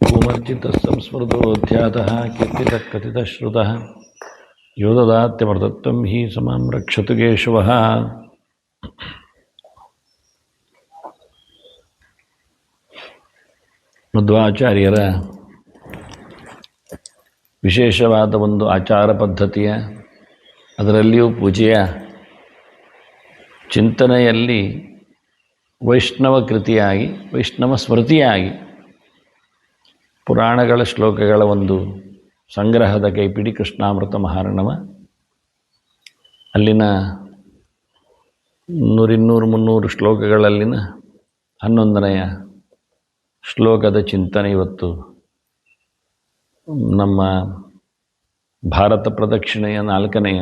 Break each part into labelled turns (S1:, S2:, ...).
S1: ಭೂಮರ್ಜಿತಃ ಸಂಸ್ಮೃತೋऽಧ್ಯಾತಃ ಕೀರ್ತಿತಃ ಕಥಿತಃ ಶ್ರುತಃ ಯೋ ದದಾತ್ಯಮೃತತ್ವಂ ಹಿ ಸಮಾಂ ರಕ್ಷತು ಕೇಶವಃ. ಮಧ್ವಾಚಾರ್ಯರ ವಿಶೇಷವಾದ ಒಂದು ಆಚಾರ ಪದ್ಧತಿಯ, ಅದರಲ್ಲಿಯೂ ಪೂಜೆಯ ಚಿಂತನೆಯಲ್ಲಿ ವೈಷ್ಣವ ಕೃತಿಯಾಗಿ, ವೈಷ್ಣವ ಸ್ಮೃತಿಯಾಗಿ ಪುರಾಣಗಳ ಶ್ಲೋಕಗಳ ಒಂದು ಸಂಗ್ರಹದ ಕೈಪಿಡಿ ಕೃಷ್ಣಾಮೃತ ಮಹಾರ್ಣವ. ಅಲ್ಲಿನ 100, 200, 300 ಶ್ಲೋಕಗಳಲ್ಲಿನ 11ನೆಯ ಶ್ಲೋಕದ ಚಿಂತನೆ ಇವತ್ತು ನಮ್ಮ ಭಾರತ ಪ್ರದಕ್ಷಿಣೆಯ 4ನೆಯ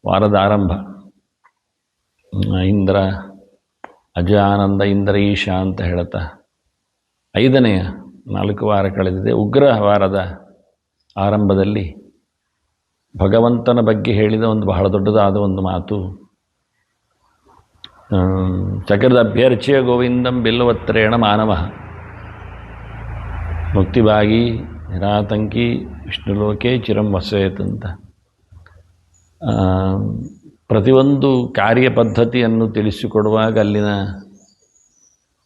S1: ವಾರದ ಆರಂಭ. ಇಂದ್ರ ಅಜಾನಂದ ಇಂದ್ರ ಈಶಾ ಅಂತ ಹೇಳ್ತಾ 5ನೆಯ 4 ವಾರ ಕಳೆದಿದೆ. ಉಗ್ರ ವಾರದ ಆರಂಭದಲ್ಲಿ ಭಗವಂತನ ಬಗ್ಗೆ ಹೇಳಿದ ಒಂದು ಬಹಳ ದೊಡ್ಡದಾದ ಒಂದು ಮಾತು, ಚಕ್ರದ ಅಭ್ಯರ್ಚ್ಯ ಗೋವಿಂದಂ ಬಿಲ್ಲವತ್ರೇಣ ಮಾನವ ಮುಕ್ತಿಭಾಗಿ ನಿರಾತಂಕಿ ವಿಷ್ಣುಲೋಕೆ ಚಿರಂ ವಸೇತ್ ಅಂತ. ಪ್ರತಿಯೊಂದು ಕಾರ್ಯಪದ್ಧತಿಯನ್ನು ತಿಳಿಸಿಕೊಡುವಾಗ ಅಲ್ಲಿನ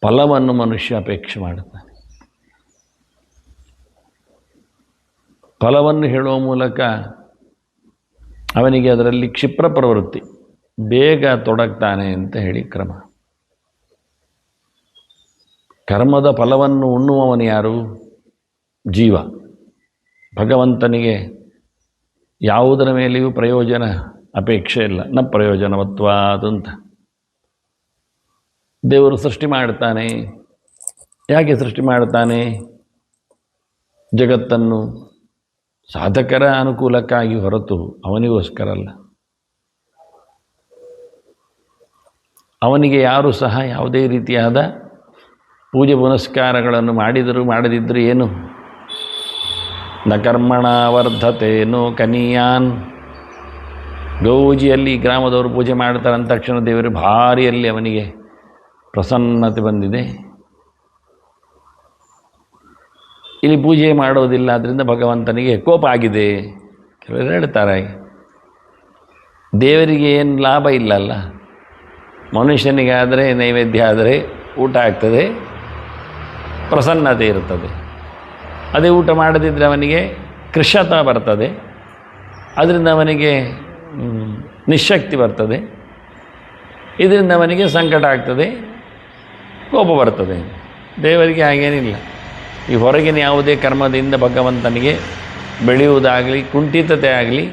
S1: ಫಲವನ್ನು ಮನುಷ್ಯ ಅಪೇಕ್ಷೆ ಮಾಡುತ್ತಾನೆ. ಫಲವನ್ನು ಹೇಳುವ ಮೂಲಕ ಅವನಿಗೆ ಅದರಲ್ಲಿ ಕ್ಷಿಪ್ರ ಪ್ರವೃತ್ತಿ, ಬೇಗ ತೊಡಗ್ತಾನೆ ಅಂತ ಹೇಳಿ ಕ್ರಮ. ಕರ್ಮದ ಫಲವನ್ನು ಉಣ್ಣುವವನು ಯಾರು? ಜೀವ. ಭಗವಂತನಿಗೆ ಯಾವುದರ ಮೇಲೆಯೂ ಪ್ರಯೋಜನ ಅಪೇಕ್ಷೆ ಇಲ್ಲ. ನ ಪ್ರಯೋಜನವತ್ವಾದಂತ. ದೇವರು ಸೃಷ್ಟಿ ಮಾಡ್ತಾನೆ. ಯಾಕೆ ಸೃಷ್ಟಿ ಮಾಡ್ತಾನೆ? ಜಗತ್ತನ್ನು ಸಾಧಕರ ಅನುಕೂಲಕ್ಕಾಗಿ ಹೊರತು ಅವನಿಗೋಸ್ಕರ ಅಲ್ಲ. ಅವನಿಗೆ ಯಾರು ಸಹ ಯಾವುದೇ ರೀತಿಯಾದ ಪೂಜೆ ಪುನಸ್ಕಾರಗಳನ್ನು ಮಾಡಿದರೂ ಮಾಡದಿದ್ದರೂ ಏನು? ನ ಕರ್ಮಣ ವರ್ಧತೆ ನೋ ಕನಿಯಾನ್. ಗೌಜಿಯಲ್ಲಿ ಗ್ರಾಮದವರು ಪೂಜೆ ಮಾಡ್ತಾರೆ ಅಂದ ತಕ್ಷಣ ದೇವರು ಭಾರಿಯಲ್ಲಿ ಅವನಿಗೆ ಪ್ರಸನ್ನತೆ ಬಂದಿದೆ. ಇಲ್ಲಿ ಪೂಜೆ ಮಾಡೋದಿಲ್ಲ, ಅದರಿಂದ ಭಗವಂತನಿಗೆ ಕೋಪ ಆಗಿದೆ. ಕೆಲವರು ಹೇಳ್ತಾರೆ ದೇವರಿಗೆ ಏನು ಲಾಭ ಇಲ್ಲಲ್ಲ. ಮನುಷ್ಯನಿಗಾದರೆ ನೈವೇದ್ಯ ಆದರೆ ಊಟ ಆಗ್ತದೆ, ಪ್ರಸನ್ನತೆ ಇರ್ತದೆ. ಅದೇ ಊಟ ಮಾಡದಿದ್ದರೆ ಅವನಿಗೆ ಕೃಶತ ಬರ್ತದೆ, ಅದರಿಂದ ಅವನಿಗೆ ನಿಶಕ್ತಿ ಬರ್ತದೆ, ಇದರಿಂದ ಅವನಿಗೆ ಸಂಕಟ ಆಗ್ತದೆ, ಕೋಪ ಬರ್ತದೆ. ದೇವರಿಗೆ ಹಾಗೇನಿಲ್ಲ. ಈ ಹೊರಗಿನ ಯಾವುದೇ ಕರ್ಮದಿಂದ ಭಗವಂತನಿಗೆ ಬೆಳೆಯುವುದಾಗಲಿ ಕುಂಠಿತತೆ ಆಗಲಿ,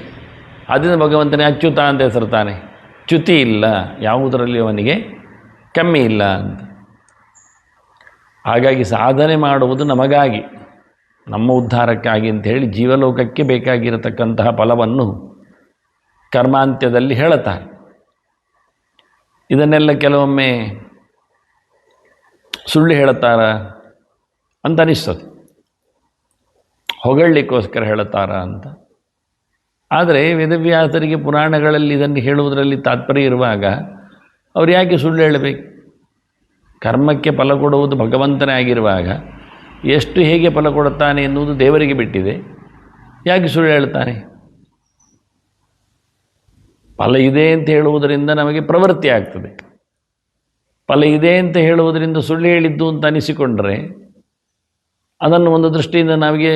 S1: ಅದರಿಂದ ಭಗವಂತನಿಗೆ ಅಚ್ಯುತ ಅಂತ ಹೆಸರ್ತಾನೆ. ಚ್ಯುತಿ ಇಲ್ಲ, ಯಾವುದರಲ್ಲಿ ಅವನಿಗೆ ಕಮ್ಮಿ ಇಲ್ಲ ಅಂತ. ಹಾಗಾಗಿ ಸಾಧನೆ ಮಾಡುವುದು ನಮಗಾಗಿ, ನಮ್ಮ ಉದ್ಧಾರಕ್ಕಾಗಿ ಅಂಥೇಳಿ ಜೀವಲೋಕಕ್ಕೆ ಬೇಕಾಗಿರತಕ್ಕಂತಹ ಫಲವನ್ನು ಕರ್ಮಾಂತ್ಯದಲ್ಲಿ ಹೇಳುತ್ತಾರೆ. ಇದನ್ನೆಲ್ಲ ಕೆಲವೊಮ್ಮೆ ಸುಳ್ಳು ಹೇಳುತ್ತಾರ ಅಂತ ಅನಿಸ್ತದೆ, ಹೊಗಳಲಿಕ್ಕೋಸ್ಕರ ಹೇಳುತ್ತಾರ ಅಂತ. ಆದರೆ ವೇದವ್ಯಾಸರಿಗೆ ಪುರಾಣಗಳಲ್ಲಿ ಇದನ್ನು ಹೇಳುವುದರಲ್ಲಿ ತಾತ್ಪರ್ಯ ಇರುವಾಗ ಅವ್ರು ಯಾಕೆ ಸುಳ್ಳು ಹೇಳಬೇಕು? ಕರ್ಮಕ್ಕೆ ಫಲ ಕೊಡುವುದು ಭಗವಂತನೇ ಆಗಿರುವಾಗ ಎಷ್ಟು ಹೇಗೆ ಫಲ ಕೊಡುತ್ತಾನೆ ಎನ್ನುವುದು ದೇವರಿಗೆ ಬಿಟ್ಟಿದೆ. ಯಾಕೆ ಸುಳ್ಳು ಹೇಳ್ತಾನೆ? ಫಲ ಇದೆ ಅಂತ ಹೇಳುವುದರಿಂದ ನಮಗೆ ಪ್ರವೃತ್ತಿ ಆಗ್ತದೆ. ಫಲ ಇದೆ ಅಂತ ಹೇಳುವುದರಿಂದ ಸುಳ್ಳು ಹೇಳಿದ್ದು ಅಂತ ಅನಿಸಿಕೊಂಡ್ರೆ ಅದನ್ನು ಒಂದು ದೃಷ್ಟಿಯಿಂದ ನಮಗೆ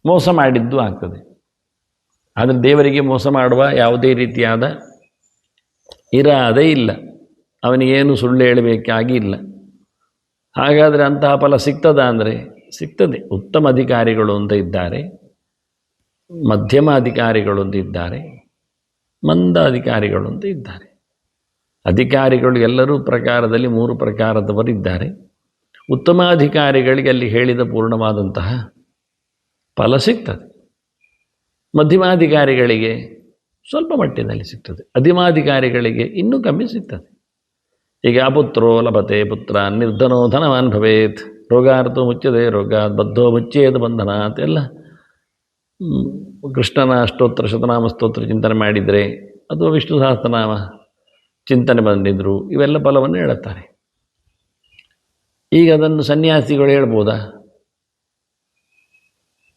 S1: ಮೋಸ ಮಾಡಿದ್ದು ಆಗ್ತದೆ. ಆದರೆ ದೇವರಿಗೆ ಮೋಸ ಮಾಡುವ ಯಾವುದೇ ರೀತಿಯಾದ ಇರಾದೆ ಇಲ್ಲ. ಅವನಿಗೇನು ಸುಳ್ಳು ಹೇಳಬೇಕಾಗಿ ಇಲ್ಲ. ಹಾಗಾದರೆ ಅಂತಹ ಫಲ ಸಿಗ್ತದ ಅಂದರೆ ಸಿಗ್ತದೆ. ಉತ್ತಮ ಅಧಿಕಾರಿಗಳು ಅಂತ ಇದ್ದಾರೆ, ಮಧ್ಯಮ ಅಧಿಕಾರಿಗಳು ಅಂತ ಇದ್ದಾರೆ, ಮಂದ ಅಧಿಕಾರಿಗಳು ಅಂತ ಇದ್ದಾರೆ. ಅಧಿಕಾರಿಗಳು ಎಲ್ಲರೂ ಪ್ರಕಾರದಲ್ಲಿ 3 ಪ್ರಕಾರದವರಿದ್ದಾರೆ. ಉತ್ತಮ ಅಧಿಕಾರಿಗಳಿಗೆ ಅಲ್ಲಿ ಹೇಳಿದ ಪೂರ್ಣವಾದಂತಹ ಫಲ ಸಿಗ್ತದೆ. ಮಧ್ಯಮಾಧಿಕಾರಿಗಳಿಗೆ ಸ್ವಲ್ಪ ಮಟ್ಟಿನಲ್ಲಿ ಸಿಗ್ತದೆ, ಅಧಿಮಾಧಿಕಾರಿಗಳಿಗೆ ಇನ್ನೂ ಕಮ್ಮಿ ಸಿಗ್ತದೆ. ಈಗ ಅಪುತ್ರೋ ಲಭತೆ ಪುತ್ರ ನಿರ್ಧನೋ ಧನವಾನ್ ಭವೇತ್, ರೋಗಾರ್ಥೋ ಮುಚ್ಚದೆ ರೋಗಾತ್ ಬದ್ಧೋ ಮುಚ್ಚೇದ ಬಂಧನಾತ್ ಎಲ್ಲ ಕೃಷ್ಣನ ಅಷ್ಟೋತ್ತರ ಶತನಾಮ ಸ್ತೋತ್ರ ಚಿಂತನೆ ಮಾಡಿದರೆ ಅಥವಾ ವಿಷ್ಣು ಸಹಸ್ರನಾಮ ಚಿಂತನೆ ಬಂದಿದ್ದರು, ಇವೆಲ್ಲ ಫಲವನ್ನು ಹೇಳುತ್ತಾರೆ. ಈಗ ಅದನ್ನು ಸನ್ಯಾಸಿಗಳು ಹೇಳ್ಬೋದಾ?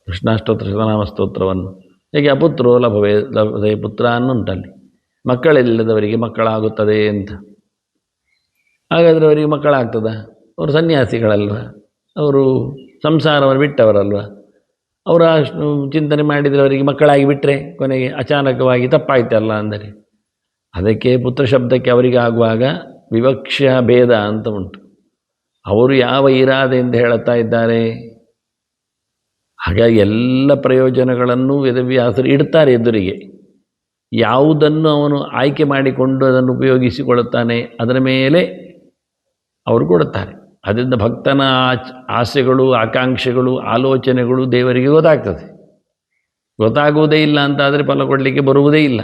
S1: ಕೃಷ್ಣಾಷ್ಟೋತ್ತರ ಶತನಾಮ ಸ್ತೋತ್ರವನ್ನು ಹೇಗೆ ಅಪುತ್ರೋ ಲಭವೇ ಪುತ್ರ ಅನ್ನುಂಟಲ್ಲಿ, ಮಕ್ಕಳಿಲ್ಲದವರಿಗೆ ಮಕ್ಕಳಾಗುತ್ತದೆ ಅಂತ. ಹಾಗಾದರೆ ಅವರಿಗೆ ಮಕ್ಕಳಾಗ್ತದ? ಅವರು ಸನ್ಯಾಸಿಗಳಲ್ವ, ಅವರು ಸಂಸಾರವನ್ನು ಬಿಟ್ಟವರಲ್ವ, ಅವರು ಅಷ್ಟು ಚಿಂತನೆ ಮಾಡಿದರೆ ಅವರಿಗೆ ಮಕ್ಕಳಾಗಿ ಬಿಟ್ಟರೆ ಕೊನೆಗೆ ಅಚಾನಕವಾಗಿ ತಪ್ಪಾಯ್ತಲ್ಲ ಅಂದರೆ. ಅದಕ್ಕೆ ಪುತ್ರ ಶಬ್ದಕ್ಕೆ ಅವರಿಗೆ ಆಗುವಾಗ ವಿವಕ್ಷ ಭೇದ ಅಂತ ಉಂಟು. ಅವರು ಯಾವ ಇರಾದೆಯಿಂದ ಹೇಳುತ್ತಾ ಇದ್ದಾರೆ. ಹಾಗಾಗಿ ಎಲ್ಲ ಪ್ರಯೋಜನಗಳನ್ನು ವೇದವ್ಯಾಸರು ಇಡ್ತಾರೆ ಎದುರಿಗೆ. ಯಾವುದನ್ನು ಅವನು ಆಯ್ಕೆ ಮಾಡಿಕೊಂಡು ಅದನ್ನು ಉಪಯೋಗಿಸಿಕೊಳ್ಳುತ್ತಾನೆ ಅದರ ಮೇಲೆ ಅವರು ಕೊಡುತ್ತಾರೆ. ಅದರಿಂದ ಭಕ್ತನ ಆಸೆಗಳು, ಆಕಾಂಕ್ಷೆಗಳು, ಆಲೋಚನೆಗಳು ದೇವರಿಗೆ ಗೊತ್ತಾಗ್ತದೆ. ಗೊತ್ತಾಗುವುದೇ ಇಲ್ಲ ಅಂತಾದರೆ ಫಲ ಕೊಡಲಿಕ್ಕೆ ಬರುವುದೇ ಇಲ್ಲ.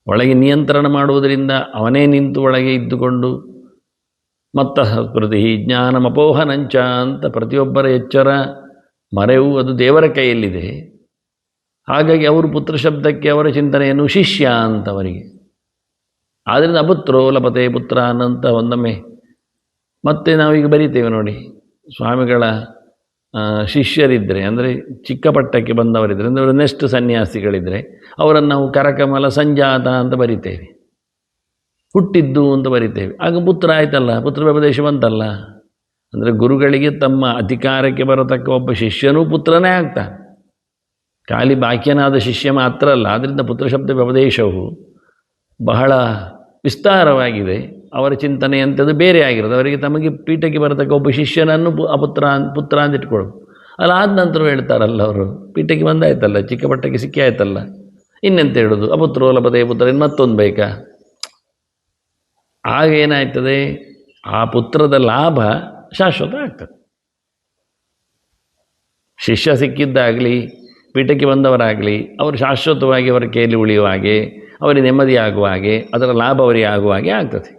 S1: ಒಳಗೆ ನಿಯಂತ್ರಣ ಮಾಡುವುದರಿಂದ ಅವನೇ ನಿಂತು ಒಳಗೆ ಇದ್ದುಕೊಂಡು ಮತ್ತ ಸಂಸ್ಕೃತಿ ಜ್ಞಾನಮಪೋಹನಂಚ ಅಂತ ಪ್ರತಿಯೊಬ್ಬರ ಎಚ್ಚರ ಮರೆವು ಅದು ದೇವರ ಕೈಯಲ್ಲಿದೆ. ಹಾಗಾಗಿ ಅವರು ಪುತ್ರ ಶಬ್ದಕ್ಕೆ ಅವರ ಚಿಂತನೆಯನ್ನು ಶಿಷ್ಯ ಅಂತವರಿಗೆ. ಆದ್ದರಿಂದ ಅಪುತ್ರೋ ಲಭತೆ ಪುತ್ರ ಅನ್ನಂತ ಒಂದೊಮ್ಮೆ ಮತ್ತೆ ನಾವೀಗ ಬರೀತೇವೆ ನೋಡಿ, ಸ್ವಾಮಿಗಳ ಶಿಷ್ಯರಿದ್ದರೆ ಅಂದರೆ ಚಿಕ್ಕ ಪಟ್ಟಕ್ಕೆ ಬಂದವರಿದ್ದರೆ ಅಂದರೆ ನೆಕ್ಸ್ಟ್ ಸನ್ಯಾಸಿಗಳಿದ್ದರೆ ಅವರನ್ನು ನಾವು ಕರಕಮಲ ಸಂಜಾತ ಅಂತ ಬರಿತೇವೆ, ಹುಟ್ಟಿದ್ದು ಅಂತ ಬರಿತೇವೆ. ಆಗ ಪುತ್ರ ಆಯ್ತಲ್ಲ, ಪುತ್ರ ವ್ಯಪದೇಶ ಬಂತಲ್ಲ. ಅಂದರೆ ಗುರುಗಳಿಗೆ ತಮ್ಮ ಅಧಿಕಾರಕ್ಕೆ ಬರತಕ್ಕ ಒಬ್ಬ ಶಿಷ್ಯನೂ ಪುತ್ರನೇ ಆಗ್ತಾನೆ, ಖಾಲಿ ಬಾಕ್ಯನಾದ ಶಿಷ್ಯ ಮಾತ್ರ ಅಲ್ಲ. ಆದ್ದರಿಂದ ಪುತ್ರ ಶಬ್ದ ವ್ಯಪದೇಶವು ಬಹಳ ವಿಸ್ತಾರವಾಗಿದೆ. ಅವರ ಚಿಂತನೆ ಅಂಥದ್ದು ಬೇರೆ ಆಗಿರೋದು. ಅವರಿಗೆ ತಮಗೆ ಪೀಠಕ್ಕೆ ಬರತಕ್ಕ ಒಬ್ಬ ಶಿಷ್ಯನನ್ನು ಪುತ್ರ ಅಂತ ಇಟ್ಕೊಳ್ಳೋದು. ಅಲ್ಲ, ಆದ ನಂತರ ಹೇಳ್ತಾರಲ್ಲ ಅವರು, ಪೀಠಕ್ಕೆ ಬಂದಾಯ್ತಲ್ಲ, ಚಿಕ್ಕ ಪಟ್ಟಕ್ಕೆ ಸಿಕ್ಕಿ ಆಯ್ತಲ್ಲ, ಇನ್ನೆಂತ ಹೇಳೋದು, ಅಪುತ್ರೋ ಲಭತೆ ಪುತ್ರ, ಇನ್ನು ಮತ್ತೊಂದು ಬೇಕಾ? ಆಗ ಏನಾಯ್ತದೆ, ಆ ಪುತ್ರದ ಲಾಭ ಶಾಶ್ವತ ಆಗ್ತದೆ. ಶಿಷ್ಯ ಸಿಕ್ಕಿದ್ದಾಗಲಿ ಪೀಠಕ್ಕೆ ಬಂದವರಾಗಲಿ ಅವರು ಶಾಶ್ವತವಾಗಿ ಅವರ ಕೈಯಲ್ಲಿ ಉಳಿಯುವ ಹಾಗೆ, ಅವರಿಗೆ ನೆಮ್ಮದಿ ಆಗುವ ಹಾಗೆ, ಅದರ ಲಾಭ ಅವರಿಗೆ ಆಗುವ ಹಾಗೆ ಆಗ್ತದೆ.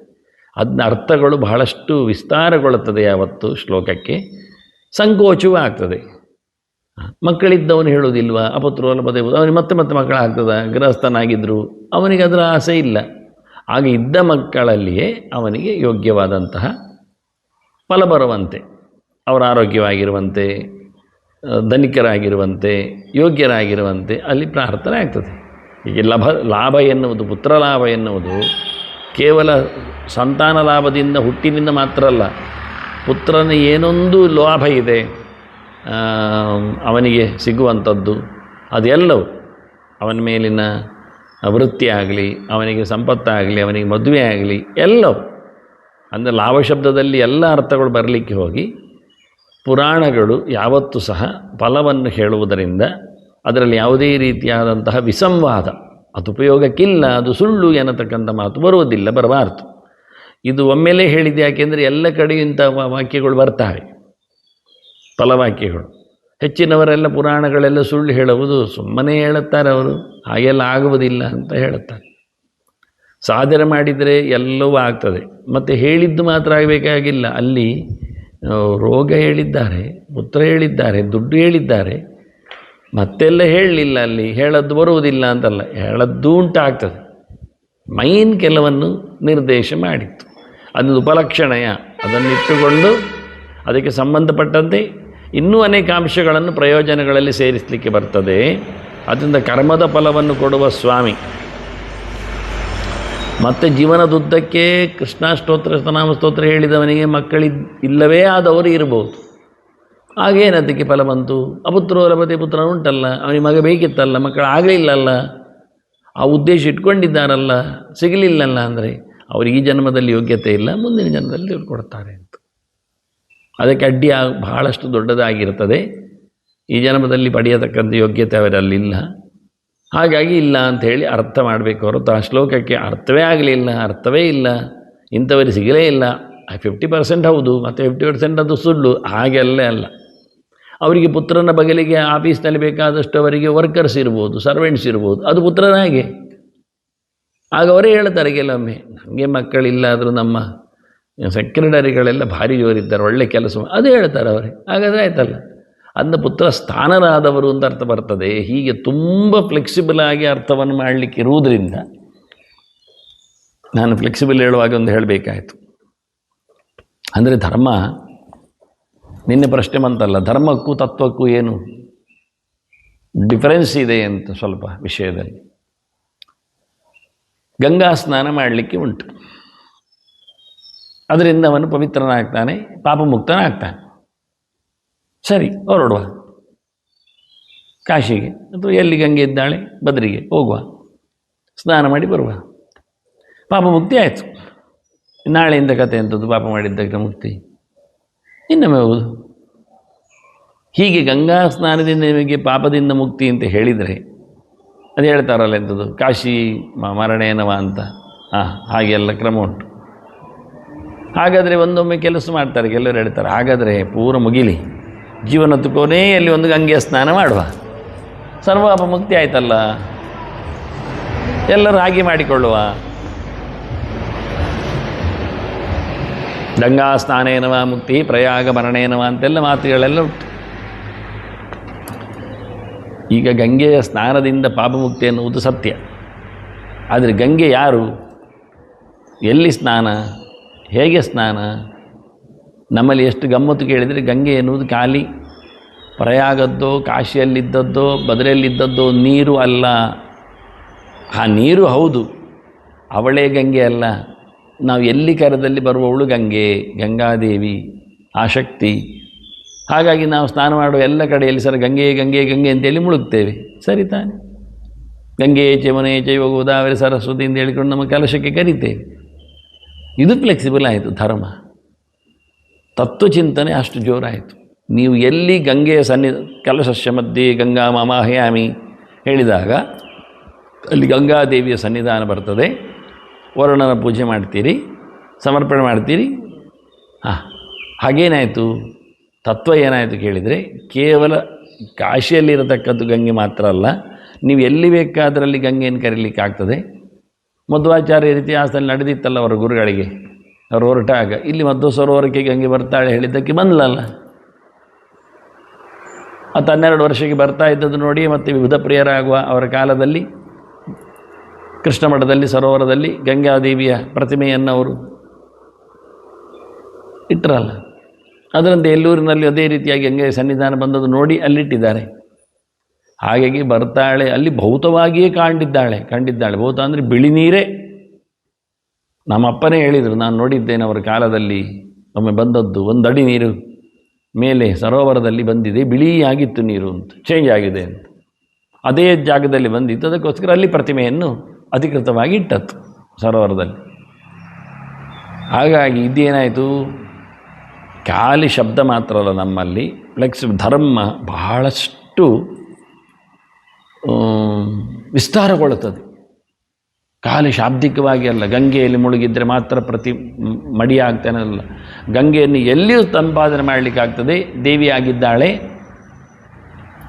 S1: ಅದನ್ನ ಅರ್ಥಗಳು ಬಹಳಷ್ಟು ವಿಸ್ತಾರಗೊಳ್ಳುತ್ತದೆ. ಯಾವತ್ತು ಶ್ಲೋಕಕ್ಕೆ ಸಂಕೋಚವೂ ಆಗ್ತದೆ. ಮಕ್ಕಳಿದ್ದವನು ಹೇಳೋದಿಲ್ವಾ ಅಪುತ್ರೋ ಲಭತೆ, ಅವನಿಗೆ ಮತ್ತೆ ಮತ್ತೆ ಮಕ್ಕಳಾಗ್ತದ, ಗೃಹಸ್ಥನಾಗಿದ್ದರು, ಅವನಿಗೆ ಅದರ ಆಸೆ ಇಲ್ಲ. ಆಗ ಇದ್ದ ಮಕ್ಕಳಲ್ಲಿಯೇ ಅವನಿಗೆ ಯೋಗ್ಯವಾದಂತಹ ಫಲ ಬರುವಂತೆ, ಅವರ ಆರೋಗ್ಯವಾಗಿರುವಂತೆ, ಧನಿಕರಾಗಿರುವಂತೆ, ಯೋಗ್ಯರಾಗಿರುವಂತೆ ಅಲ್ಲಿ ಪ್ರಾರ್ಥನೆ ಆಗ್ತದೆ. ಹೀಗೆ ಲಾಭ ಎನ್ನುವುದು, ಪುತ್ರ ಲಾಭ ಎನ್ನುವುದು ಕೇವಲ ಸಂತಾನ ಲಾಭದಿಂದ ಹುಟ್ಟಿನಿಂದ ಮಾತ್ರ ಅಲ್ಲ. ಪುತ್ರನ ಏನೊಂದು ಲಾಭ ಇದೆ ಅವನಿಗೆ ಸಿಗುವಂಥದ್ದು ಅದೆಲ್ಲವೂ, ಅವನ ಮೇಲಿನ ವೃತ್ತಿ ಆಗಲಿ, ಅವನಿಗೆ ಸಂಪತ್ತಾಗಲಿ, ಅವನಿಗೆ ಮದುವೆ ಆಗಲಿ, ಎಲ್ಲವೂ. ಅಂದರೆ ಲಾಭ ಶಬ್ದದಲ್ಲಿ ಎಲ್ಲ ಅರ್ಥಗಳು ಬರಲಿಕ್ಕೆ ಹೋಗಿ ಪುರಾಣಗಳು ಯಾವತ್ತೂ ಸಹ ಫಲವನ್ನು ಹೇಳುವುದರಿಂದ ಅದರಲ್ಲಿ ಯಾವುದೇ ರೀತಿಯಾದಂತಹ ವಿಸಂವಾದ, ಅದು ಉಪಯೋಗಕ್ಕಿಲ್ಲ, ಅದು ಸುಳ್ಳು ಎನ್ನತಕ್ಕಂಥ ಮಾತು ಬರುವುದಿಲ್ಲ, ಬರಬಾರ್ದು. ಇದು ಒಮ್ಮೆಲೇ ಹೇಳಿದೆ. ಯಾಕೆಂದರೆ ಎಲ್ಲ ಕಡೆ ಇಂಥ ವಾಕ್ಯಗಳು ಬರ್ತಾವೆ, ಫಲವಾಕ್ಯಗಳು. ಹೆಚ್ಚಿನವರೆಲ್ಲ ಪುರಾಣಗಳೆಲ್ಲ ಸುಳ್ಳು ಹೇಳುವುದು ಸುಮ್ಮನೆ ಹೇಳುತ್ತಾರೆ, ಅವರು ಹಾಗೆಲ್ಲ ಆಗುವುದಿಲ್ಲ ಅಂತ ಹೇಳುತ್ತಾರೆ. ಸಾಧನೆ ಮಾಡಿದರೆ ಎಲ್ಲವೂ ಆಗ್ತದೆ. ಮತ್ತು ಹೇಳಿದ್ದು ಮಾತ್ರ ಆಗಬೇಕಾಗಿಲ್ಲ, ಅಲ್ಲಿ ರೋಗ ಹೇಳಿದ್ದಾರೆ, ಪುತ್ರ ಹೇಳಿದ್ದಾರೆ, ದುಡ್ಡು ಹೇಳಿದ್ದಾರೆ, ಮತ್ತೆಲ್ಲ ಹೇಳಲಿಲ್ಲ. ಅಲ್ಲಿ ಹೇಳದ್ದು ಬರುವುದಿಲ್ಲ ಅಂತಲ್ಲ, ಹೇಳದ್ದು ಉಂಟಾಗ್ತದೆ. ಮೈನ್ ಕೆಲವನ್ನು ನಿರ್ದೇಶ ಮಾಡಿತ್ತು, ಅದು ಉಪಲಕ್ಷಣಯ. ಅದನ್ನಿಟ್ಟುಕೊಂಡು ಅದಕ್ಕೆ ಸಂಬಂಧಪಟ್ಟಂತೆ ಇನ್ನೂ ಅನೇಕ ಅಂಶಗಳನ್ನು ಪ್ರಯೋಜನಗಳಲ್ಲಿ ಸೇರಿಸಲಿಕ್ಕೆ ಬರ್ತದೆ. ಅದರಿಂದ ಕರ್ಮದ ಫಲವನ್ನು ಕೊಡುವ ಸ್ವಾಮಿ. ಮತ್ತು ಜೀವನದುದ್ದಕ್ಕೆ ಕೃಷ್ಣಾಷ್ಟೋತ್ರ ಶತನಾಮ ಸ್ತೋತ್ರ ಹೇಳಿದವನಿಗೆ ಇಲ್ಲವೇ ಆದವರು ಇರ್ಬೋದು. ಆಗೇನದಕ್ಕೆ ಫಲ ಬಂತು? ಅಪುತ್ರೋ ಲಭತೆ ಪುತ್ರ ಉಂಟಲ್ಲ, ಅವನಿಗೆ ಮಗ ಬೇಕಿತ್ತಲ್ಲ, ಮಕ್ಕಳು ಆಗಲಿಲ್ಲಲ್ಲ, ಆ ಉದ್ದೇಶ ಇಟ್ಕೊಂಡಿದ್ದಾರಲ್ಲ, ಸಿಗಲಿಲ್ಲಲ್ಲ ಅಂದರೆ ಅವ್ರಿಗೆ ಈ ಜನ್ಮದಲ್ಲಿ ಯೋಗ್ಯತೆ ಇಲ್ಲ, ಮುಂದಿನ ಜನ್ಮದಲ್ಲಿ ಇವ್ರು ಕೊಡ್ತಾರೆ ಅಂತ. ಅದಕ್ಕೆ ಅಡ್ಡಿ ಬಹಳಷ್ಟು ದೊಡ್ಡದಾಗಿರ್ತದೆ. ಈ ಜನ್ಮದಲ್ಲಿ ಪಡೆಯತಕ್ಕಂಥ ಯೋಗ್ಯತೆ ಅವರಲ್ಲಿಲ್ಲ. ಹಾಗಾಗಿ ಇಲ್ಲ ಅಂಥೇಳಿ ಅರ್ಥ ಮಾಡಬೇಕು ಹೊರತು ಆ ಶ್ಲೋಕಕ್ಕೆ ಅರ್ಥವೇ ಆಗಲಿಲ್ಲ, ಅರ್ಥವೇ ಇಲ್ಲ, ಇಂಥವರಿಗೆ ಸಿಗಲೇ ಇಲ್ಲ, 50% ಹೌದು ಮತ್ತು 50% ಅದು ಸುಳ್ಳು, ಹಾಗೆಲ್ಲ ಅಲ್ಲ. ಅವರಿಗೆ ಪುತ್ರನ ಬಗಲಿಗೆ ಆಫೀಸ್ನಲ್ಲಿ ಬೇಕಾದಷ್ಟು ಅವರಿಗೆ ವರ್ಕರ್ಸ್ ಇರ್ಬೋದು, ಸರ್ವೆಂಟ್ಸ್ ಇರ್ಬೋದು, ಅದು ಪುತ್ರನ ಹಾಗೆ. ಆಗ ಅವರೇ ಹೇಳ್ತಾರೆ ಕೆಲವೊಮ್ಮೆ, ನಮಗೆ ಮಕ್ಕಳಿಲ್ಲ ಆದರೂ ನಮ್ಮ ಸೆಕ್ರೆಟರಿಗಳೆಲ್ಲ ಭಾರಿ ಜೋರಿದ್ದಾರೆ, ಒಳ್ಳೆ ಕೆಲಸ, ಅದು ಹೇಳ್ತಾರೆ ಅವರೇ. ಹಾಗಾದರೆ ಆಯ್ತಲ್ಲ. ಅಂದ ಪುತ್ರ ಸ್ಥಾನರಾದವರು ಅಂತ ಅರ್ಥ ಬರ್ತದೆ. ಹೀಗೆ ತುಂಬ ಫ್ಲೆಕ್ಸಿಬಲ್ ಆಗಿ ಅರ್ಥವನ್ನು ಮಾಡಲಿಕ್ಕೆ ಇರುವುದರಿಂದ ನಾನು ಫ್ಲೆಕ್ಸಿಬಲ್ ಹೇಳುವಾಗ ಒಂದು ಹೇಳಬೇಕಾಯಿತು. ಅಂದರೆ ಧರ್ಮ, ನಿನ್ನೆ ಪ್ರಶ್ನೆ ಬಂತಲ್ಲ, ಧರ್ಮಕ್ಕೂ ತತ್ವಕ್ಕೂ ಏನು ಡಿಫರೆನ್ಸ್ ಇದೆ ಅಂತ ಸ್ವಲ್ಪ ವಿಷಯದಲ್ಲಿ. ಗಂಗಾ ಸ್ನಾನ ಮಾಡಲಿಕ್ಕೆ ಉಂಟು, ಅದರಿಂದ ಅವನು ಪವಿತ್ರನಾಗ್ತಾನೆ, ಪಾಪಮುಕ್ತನಾಗ್ತಾನೆ. ಸರಿ, ಹೊರಡುವ ಕಾಶಿಗೆ, ಅಥವಾ ಎಲ್ಲಿ ಗಂಗೆ ಇದ್ದಾಳೆ ಬದರಿಗೆ ಹೋಗುವ, ಸ್ನಾನ ಮಾಡಿ ಬರುವ. ಪಾಪ ಮುಕ್ತಿ ಆಯಿತು. ನಾಳೆಯಿಂದ ಕತೆ ಎಂಥದ್ದು, ಪಾಪ ಮಾಡಿದ್ದಕ್ಕೆ ಮುಕ್ತಿ, ಇನ್ನೊಮ್ಮೆ ಹೋಗುದು. ಹೀಗೆ ಗಂಗಾ ಸ್ನಾನದಿಂದ ನಿಮಗೆ ಪಾಪದಿಂದ ಮುಕ್ತಿ ಅಂತ ಹೇಳಿದರೆ ಅದು ಹೇಳ್ತಾರಲ್ಲ ಎಂಥದ್ದು, ಕಾಶಿ ಮರಣೇನವ ಅಂತ. ಹಾಗೆಲ್ಲ ಕ್ರಮ ಉಂಟು. ಹಾಗಾದರೆ ಒಂದೊಮ್ಮೆ ಕೆಲಸ ಮಾಡ್ತಾರೆ, ಕೆಲವರು ಹೇಳ್ತಾರೆ ಹಾಗಾದರೆ ಪೂರ ಮುಗಿಲಿ, ಜೀವನದ ಕೊನೆಯಲ್ಲಿ ಒಂದು ಗಂಗೆಯ ಸ್ನಾನ ಮಾಡುವ, ಸರ್ವಾಪ ಮುಕ್ತಿ ಆಯ್ತಲ್ಲ, ಎಲ್ಲರೂ ಹಾಗೆ ಮಾಡಿಕೊಳ್ಳುವ. ಗಂಗಾ ಸ್ನಾನೇನವ ಮುಕ್ತಿ, ಪ್ರಯಾಗ ಮರಣೇನವ ಅಂತೆಲ್ಲ ಮಾತುಗಳೆಲ್ಲ ಉಂಟು. ಈಗ ಗಂಗೆಯ ಸ್ನಾನದಿಂದ ಪಾಪಮುಕ್ತಿ ಎನ್ನುವುದು ಸತ್ಯ. ಆದರೆ ಗಂಗೆ ಯಾರು, ಎಲ್ಲಿ ಸ್ನಾನ, ಹೇಗೆ ಸ್ನಾನ? ನಮ್ಮಲ್ಲಿ ಎಷ್ಟು ಗಮ್ಮತ್ತು ಕೇಳಿದರೆ, ಗಂಗೆ ಎನ್ನುವುದು ಖಾಲಿ ಪ್ರಯಾಗದ್ದೋ ಕಾಶಿಯಲ್ಲಿದ್ದದ್ದೋ ಬದರಿಯಲ್ಲಿದ್ದದ್ದೋ ನೀರು ಅಲ್ಲ. ಆ ನೀರು ಹೌದು, ಅವಳೇ ಗಂಗೆ ಅಲ್ಲ. ನಾವು ಎಲ್ಲಿ ಕರೆದಲ್ಲಿ ಬರುವವಳು ಗಂಗೆ, ಗಂಗಾದೇವಿ, ಆಶಕ್ತಿ. ಹಾಗಾಗಿ ನಾವು ಸ್ನಾನ ಮಾಡುವ ಎಲ್ಲ ಕಡೆಯಲ್ಲಿ ಸರ್ ಗಂಗೆ ಗಂಗೆ ಗಂಗೆ ಅಂತೇಳಿ ಮುಳುಗ್ತೇವೆ. ಸರಿ ತಾನೆ? ಗಂಗೆ ಚಮನೆ ಚೈವ ಗೋದಾವರಿ ಸರಸ್ವತಿ ಅಂತ ಹೇಳಿಕೊಂಡು ನಮ್ಮ ಕಲಶಕ್ಕೆ ಕರಿತೇವೆ. ಇದು ಫ್ಲೆಕ್ಸಿಬಲ್ ಆಯಿತು ಧರ್ಮ. ತತ್ವಚಿಂತನೆ ಅಷ್ಟು ಜೋರಾಯಿತು. ನೀವು ಎಲ್ಲಿ ಗಂಗೆಯ ಕಲಶಸ್ಯ ಮಧ್ಯೆ ಗಂಗಾ ಮಮಾಹಯಾಮಿ ಹೇಳಿದಾಗ ಅಲ್ಲಿ ಗಂಗಾದೇವಿಯ ಸನ್ನಿಧಾನ ಬರ್ತದೆ. ವರುಣನ ಪೂಜೆ ಮಾಡ್ತೀರಿ, ಸಮರ್ಪಣೆ ಮಾಡ್ತೀರಿ. ಹಾಗೇನಾಯಿತು? ತತ್ವ ಏನಾಯಿತು ಕೇಳಿದರೆ, ಕೇವಲ ಕಾಶಿಯಲ್ಲಿರತಕ್ಕದ್ದು ಗಂಗೆ ಮಾತ್ರ ಅಲ್ಲ, ನೀವು ಎಲ್ಲಿ ಬೇಕಾದರಲ್ಲಿ ಗಂಗೆಯನ್ನು ಕರೀಲಿಕ್ಕೆ ಆಗ್ತದೆ. ಮಧ್ವಾಚಾರ್ಯ ಇತಿಹಾಸದಲ್ಲಿ ನಡೆದಿತ್ತಲ್ಲ ಅವರ ಗುರುಗಳಿಗೆ, ಅವರು ಹೊರಟಾಗ ಇಲ್ಲಿ ಮಧ್ವ ಸರೋವರಕ್ಕೆ ಗಂಗೆ ಬರ್ತಾಳೆ ಹೇಳಿದ್ದಕ್ಕೆ ಬಂದ್ಲಲ್ಲ. 12 ವರ್ಷಕ್ಕೆ ಬರ್ತಾ ಇದ್ದದ್ದು ನೋಡಿ ಮತ್ತು ವಿವಿಧ ಪ್ರಿಯರಾಗುವ ಅವರ ಕಾಲದಲ್ಲಿ ಕೃಷ್ಣ ಮಠದಲ್ಲಿ ಸರೋವರದಲ್ಲಿ ಗಂಗಾದೇವಿಯ ಪ್ರತಿಮೆಯನ್ನು ಅವರು ಇಟ್ಟರಲ್ಲ. ಅದರಂತೆ ಎಲ್ಲೂರಿನಲ್ಲಿ ಅದೇ ರೀತಿಯಾಗಿ ಗಂಗೆಯ ಸನ್ನಿಧಾನ ಬಂದದ್ದು ನೋಡಿ ಅಲ್ಲಿಟ್ಟಿದ್ದಾರೆ. ಹಾಗಾಗಿ ಬರ್ತಾಳೆ, ಅಲ್ಲಿ ಭೌತವಾಗಿಯೇ ಕಂಡಿದ್ದಾಳೆ. ಭೌತ ಅಂದರೆ ಬಿಳಿ ನೀರೇ. ನಮ್ಮ ಅಪ್ಪನೇ ಹೇಳಿದರು, ನಾನು ನೋಡಿದ್ದೇನೆ ಅವರ ಕಾಲದಲ್ಲಿ ಒಮ್ಮೆ ಬಂದದ್ದು. 1 ಅಡಿ ನೀರು ಮೇಲೆ ಸರೋವರದಲ್ಲಿ ಬಂದಿದೆ, ಬಿಳಿಯಾಗಿತ್ತು ನೀರು ಅಂತ, ಚೇಂಜ್ ಆಗಿದೆ ಅಂತ. ಅದೇ ಜಾಗದಲ್ಲಿ ಬಂದಿತ್ತು, ಅದಕ್ಕೋಸ್ಕರ ಅಲ್ಲಿ ಪ್ರತಿಮೆಯನ್ನು ಅಧಿಕೃತವಾಗಿ ಇಟ್ಟತ್ತು ಸರೋವರದಲ್ಲಿ. ಹಾಗಾಗಿ ಇದೇನಾಯಿತು, ಖಾಲಿ ಶಬ್ದ ಮಾತ್ರ ಅಲ್ಲ, ನಮ್ಮಲ್ಲಿ ಧರ್ಮ ಬಹಳಷ್ಟು ವಿಸ್ತಾರಗೊಳ್ಳುತ್ತದೆ. ಖಾಲಿ ಶಾಬ್ದಿಕವಾಗಿ ಅಲ್ಲ, ಗಂಗೆಯಲ್ಲಿ ಮುಳುಗಿದ್ರೆ ಮಾತ್ರ ಮಡಿಯಾಗ್ತಾನಲ್ಲ. ಗಂಗೆಯನ್ನು ಎಲ್ಲಿಯೂ ಸಂಪಾದನೆ ಮಾಡಲಿಕ್ಕಾಗ್ತದೆ, ದೇವಿಯಾಗಿದ್ದಾಳೆ